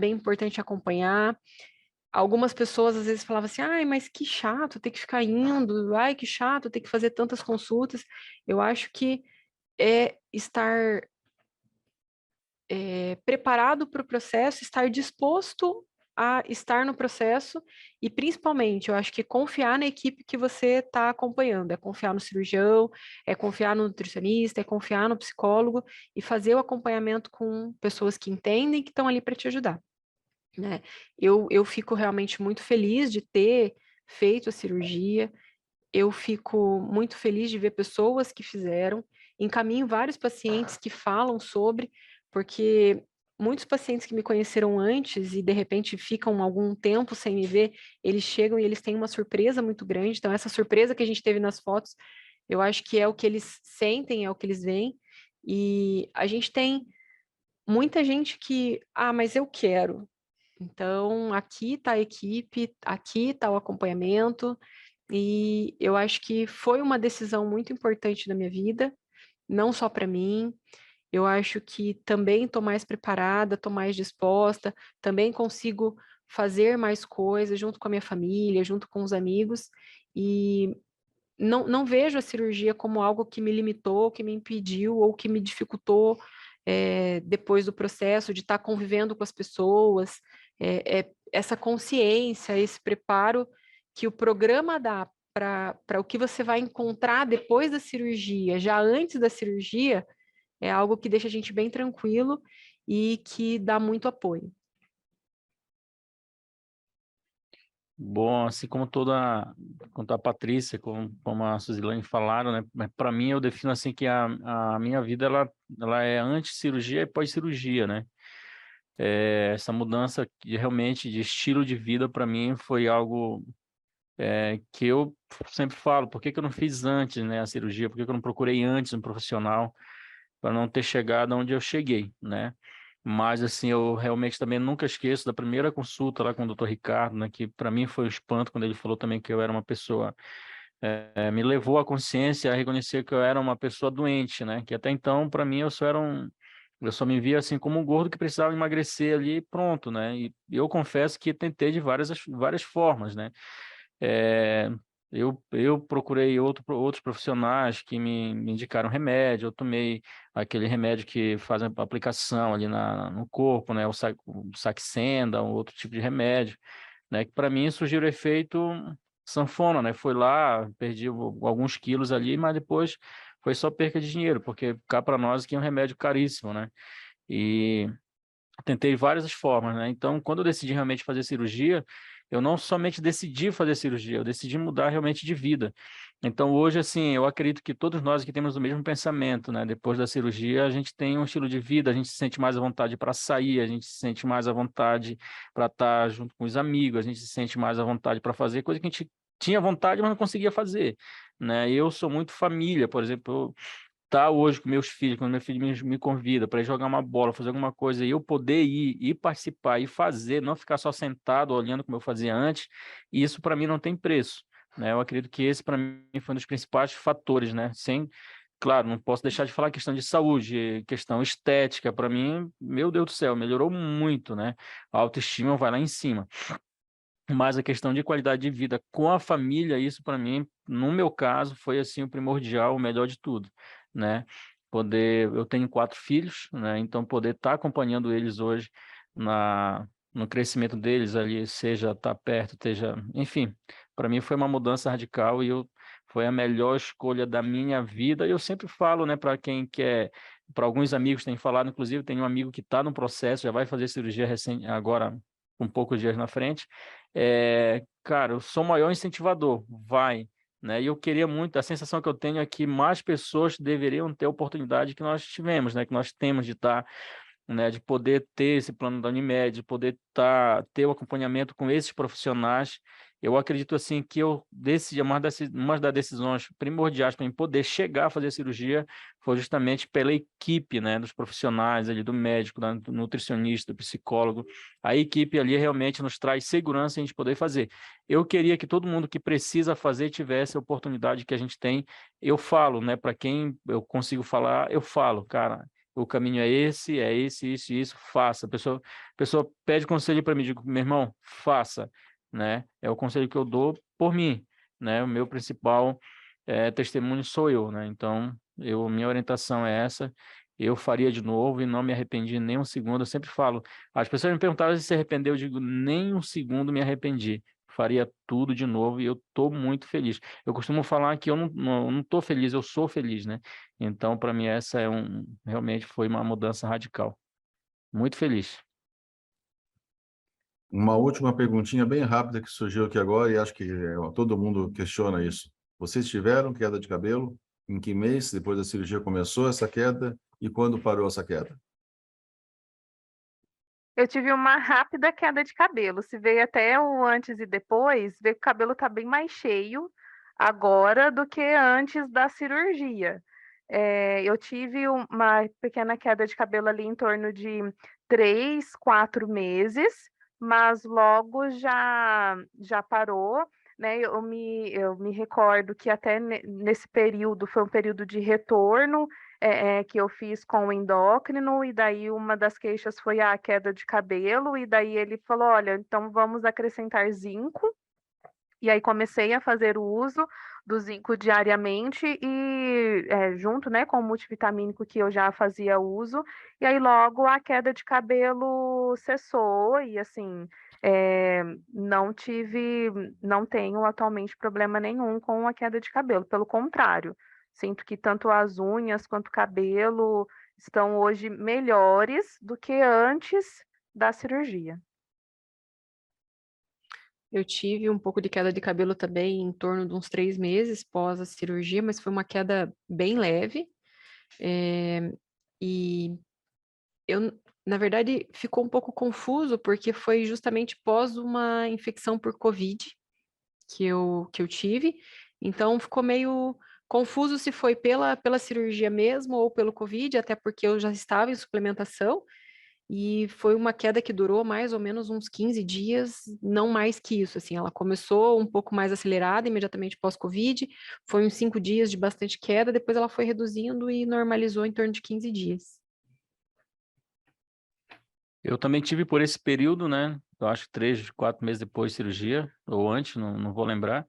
acompanhar. Algumas pessoas às vezes falavam assim, ai, mas que chato ter que ficar indo, ai, que chato ter que fazer tantas consultas. Eu acho que é estar preparado para o processo, estar disposto a estar no processo e, principalmente, eu acho que confiar na equipe que você está acompanhando, é confiar no cirurgião, é confiar no nutricionista, é confiar no psicólogo e fazer o acompanhamento com pessoas que entendem que estão ali para te ajudar, né? Eu fico realmente muito feliz de ter feito a cirurgia, eu fico muito feliz de ver pessoas que fizeram, encaminho vários pacientes que falam sobre, porque muitos pacientes que me conheceram antes e de repente ficam algum tempo sem me ver, eles chegam e eles têm uma surpresa muito grande. Então, essa surpresa que a gente teve nas fotos, eu acho que é o que eles sentem, é o que eles veem. E a gente tem muita gente que, mas eu quero. Então, aqui está a equipe, aqui está o acompanhamento, e eu acho que foi uma decisão muito importante na minha vida, não só para mim. Eu acho que também estou mais preparada, estou mais disposta, também consigo fazer mais coisas junto com a minha família, junto com os amigos, e não vejo a cirurgia como algo que me limitou, que me impediu ou que me dificultou depois do processo de estar convivendo com as pessoas, essa consciência, esse preparo que o programa dá para o que você vai encontrar depois da cirurgia, já antes da cirurgia, é algo que deixa a gente bem tranquilo e que dá muito apoio. Bom, assim como quanto a Patrícia, como a Suzilane falaram, né? Para mim, eu defino assim que a minha vida ela é antes cirurgia e pós-cirurgia, né? Essa mudança realmente de estilo de vida para mim foi algo que eu sempre falo, por que que eu não fiz antes, né, a cirurgia? Por que que eu não procurei antes um profissional para não ter chegado onde eu cheguei, né? Mas, assim, eu realmente também nunca esqueço da primeira consulta lá com o Dr. Ricardo, né? Que para mim foi um espanto quando ele falou também que eu era uma pessoa... me levou à consciência a reconhecer que eu era uma pessoa doente, né? Que até então, para mim, eu só me via assim como um gordo que precisava emagrecer ali e pronto, né? E eu confesso que tentei de várias formas, né? É, eu procurei outros profissionais que me indicaram remédio, eu tomei aquele remédio que faz a aplicação ali no corpo, né, o Saxenda, um outro tipo de remédio, né, que para mim surgiu o efeito sanfona, né, foi lá, perdi alguns quilos ali, mas depois foi só perca de dinheiro, porque cá para nós aqui é um remédio caríssimo, né, e tentei várias formas, né? Então, quando eu decidi realmente fazer cirurgia, eu não somente decidi fazer cirurgia, eu decidi mudar realmente de vida. Então, hoje, assim, eu acredito que todos nós aqui temos o mesmo pensamento, né? Depois da cirurgia, a gente tem um estilo de vida, a gente se sente mais à vontade para sair, a gente se sente mais à vontade para estar junto com os amigos, a gente se sente mais à vontade para fazer coisa que a gente tinha vontade, mas não conseguia fazer, né? Eu sou muito família, por exemplo, tá hoje com meus filhos, quando meu filho me convida para ir jogar uma bola, fazer alguma coisa, e eu poder ir participar e fazer, não ficar só sentado olhando como eu fazia antes, isso para mim não tem preço, né? Eu acredito que esse para mim foi um dos principais fatores, né? Claro, não posso deixar de falar questão de saúde, questão estética, para mim, meu Deus do céu, melhorou muito, né? A autoestima vai lá em cima. Mas a questão de qualidade de vida com a família, isso para mim, no meu caso, foi assim o primordial, o melhor de tudo, né? Eu tenho 4 filhos, né? Então poder estar acompanhando eles hoje no crescimento deles ali, seja estar perto, enfim, para mim foi uma mudança radical e foi a melhor escolha da minha vida. E eu sempre falo, né, para quem quer para alguns amigos têm falado, inclusive tem um amigo que está no processo, já vai fazer cirurgia recente, agora, com poucos dias na frente. Cara, eu sou o maior incentivador, vai, né? E eu queria muito, a sensação que eu tenho é que mais pessoas deveriam ter a oportunidade que nós tivemos, né? Que nós temos de estar, né, de poder ter esse plano da Unimed, de poder ter o acompanhamento com esses profissionais. Eu acredito assim que eu decidi, uma das decisões primordiais para mim poder chegar a fazer a cirurgia foi justamente pela equipe, né, dos profissionais ali, do médico, do nutricionista, do psicólogo. A equipe ali realmente nos traz segurança em a gente poder fazer. Eu queria que todo mundo que precisa fazer tivesse a oportunidade que a gente tem. Eu falo, né, para quem eu consigo falar, eu falo, cara, o caminho é esse, isso, faça. A pessoa pede conselho para mim, digo, meu irmão, faça, né? É o conselho que eu dou por mim, né? O meu principal testemunho sou eu, né? Então, minha orientação é essa. Eu faria de novo e não me arrependi nem um segundo. Eu sempre falo, as pessoas me perguntaram se arrependeu, eu digo, nem um segundo me arrependi. Faria tudo de novo e eu estou muito feliz. Eu costumo falar que eu não estou feliz, eu sou feliz, né? Então, para mim, essa realmente foi uma mudança radical. Muito feliz. Uma última perguntinha bem rápida que surgiu aqui agora e acho que todo mundo questiona isso. Vocês tiveram queda de cabelo? Em que mês depois da cirurgia começou essa queda e quando parou essa queda? Eu tive uma rápida queda de cabelo. Se veio até o antes e depois, vê que o cabelo está bem mais cheio agora do que antes da cirurgia. Eu tive uma pequena queda de cabelo ali em torno de 3, 4 meses, mas logo já parou, né? Eu me recordo que até nesse período foi um período de retorno que eu fiz com o endócrino, e daí uma das queixas foi a queda de cabelo, e daí ele falou: olha, então vamos acrescentar zinco. E aí comecei a fazer o uso do zinco diariamente e junto, né, com o multivitamínico que eu já fazia uso. E aí logo a queda de cabelo cessou e assim não tenho atualmente problema nenhum com a queda de cabelo. Pelo contrário, sinto que tanto as unhas quanto o cabelo estão hoje melhores do que antes da cirurgia. Eu tive um pouco de queda de cabelo também em torno de uns 3 meses pós a cirurgia, mas foi uma queda bem leve. E na verdade, ficou um pouco confuso, porque foi justamente pós uma infecção por Covid que eu tive. Então, ficou meio confuso se foi pela cirurgia mesmo ou pelo Covid, até porque eu já estava em suplementação. E foi uma queda que durou mais ou menos uns 15 dias, não mais que isso, assim, ela começou um pouco mais acelerada imediatamente pós-Covid, foi uns 5 dias de bastante queda, depois ela foi reduzindo e normalizou em torno de 15 dias. Eu também tive por esse período, né? Eu acho que 3, 4 meses depois de cirurgia, ou antes, não vou lembrar.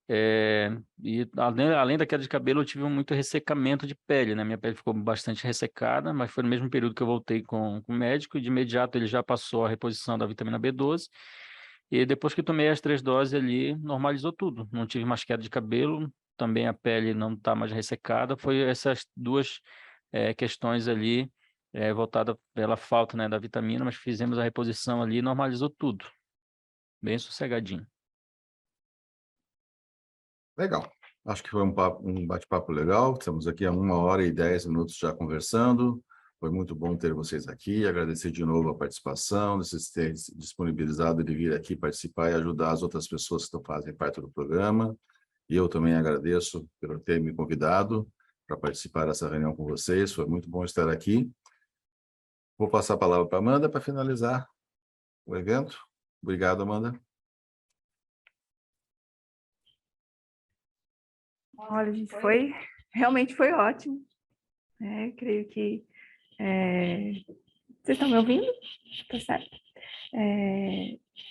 E além da queda de cabelo, eu tive muito ressecamento de pele, né? Minha pele ficou bastante ressecada, mas foi no mesmo período que eu voltei com o médico, e de imediato ele já passou a reposição da vitamina B12. E depois que tomei as 3 doses ali, normalizou tudo. Não tive mais queda de cabelo, também a pele não está mais ressecada. Foi essas duas questões ali, voltada pela falta, né, da vitamina, mas fizemos a reposição ali e normalizou tudo. Bem sossegadinho. Legal. Acho que foi um bate-papo legal. Estamos aqui há 1h10 já conversando. Foi muito bom ter vocês aqui. Agradecer de novo a participação, vocês terem se disponibilizado de vir aqui participar e ajudar as outras pessoas que fazem parte do programa. E eu também agradeço por ter me convidado para participar dessa reunião com vocês. Foi muito bom estar aqui. Vou passar a palavra para a Amanda para finalizar o evento. Obrigado, Amanda. Olha, gente, realmente foi ótimo. Creio que vocês estão me ouvindo? Tá certo.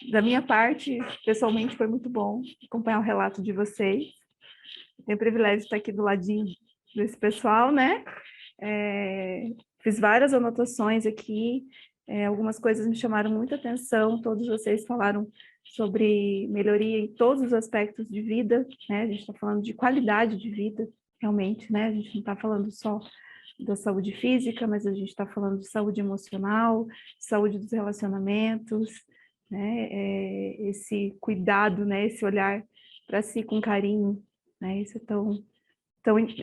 Da minha parte, pessoalmente, foi muito bom acompanhar o relato de vocês. Tenho o privilégio de estar aqui do ladinho desse pessoal, né? Fiz várias anotações aqui, algumas coisas me chamaram muita atenção, todos vocês falaram sobre melhoria em todos os aspectos de vida, né? A gente está falando de qualidade de vida, realmente, né? A gente não está falando só da saúde física, mas a gente está falando de saúde emocional, saúde dos relacionamentos, né? Esse cuidado, né? Esse olhar para si com carinho, né? Isso é tão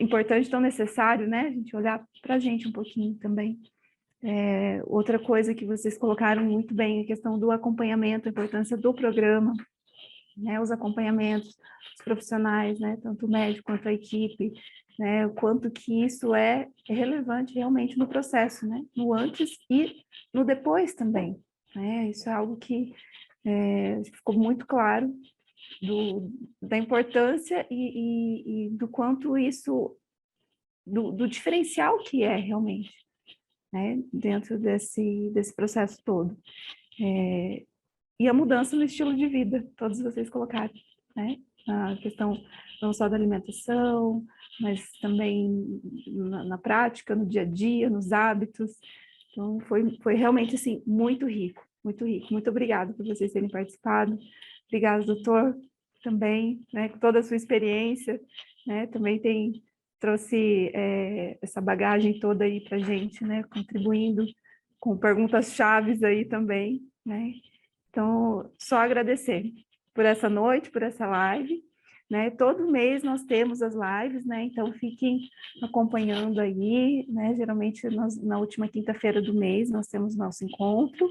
importante, tão necessário, né? A gente olhar para a gente um pouquinho também. Outra coisa que vocês colocaram muito bem, a questão do acompanhamento, a importância do programa, né? Os acompanhamentos, os profissionais, né? Tanto o médico quanto a equipe, né? O quanto que isso é relevante realmente no processo, né? No antes e no depois também, né? Isso é algo que ficou muito claro da importância e do quanto isso, do diferencial que é realmente, né, dentro desse processo todo. E a mudança no estilo de vida, todos vocês colocaram, né? A questão não só da alimentação, mas também na prática, no dia a dia, nos hábitos. Então, foi realmente, assim, muito rico, muito rico. Muito obrigada por vocês terem participado. Obrigada, doutor, também, né, com toda a sua experiência, né, também trouxe essa bagagem toda aí para a gente, né, contribuindo com perguntas chaves aí também, né. Então, só agradecer por essa noite, por essa live, né? Todo mês nós temos as lives, né? Então, fiquem acompanhando aí, né? Geralmente, na última quinta-feira do mês, nós temos nosso encontro.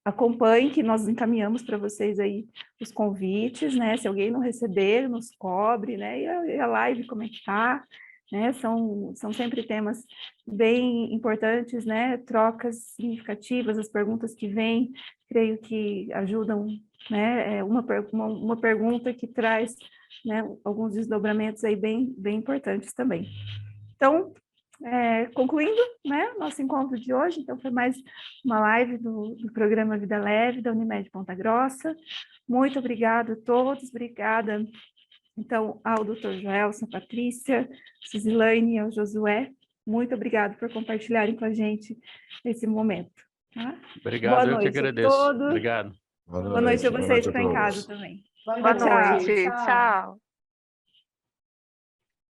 Acompanhem, que nós encaminhamos para vocês aí os convites, né? Se alguém não receber, nos cobre, né? E a live, como é que tá? Né? São sempre temas bem importantes, né? Trocas significativas, as perguntas que vêm, creio que ajudam, né? Uma pergunta que traz, né, alguns desdobramentos aí bem importantes também. Então, concluindo, né, nosso encontro de hoje, então foi mais uma live do programa Vida Leve, da Unimed Ponta Grossa. Muito obrigada a todos, obrigada então, ao Dr. Joelson, a Patrícia, Suzilane e ao Josué, muito obrigado por compartilharem com a gente esse momento. Tá? Obrigado, Boa eu que noite agradeço. A todos. Obrigado. Boa noite a vocês que estão em casa todos. também. Boa Tchau, tchau. noite. Tchau.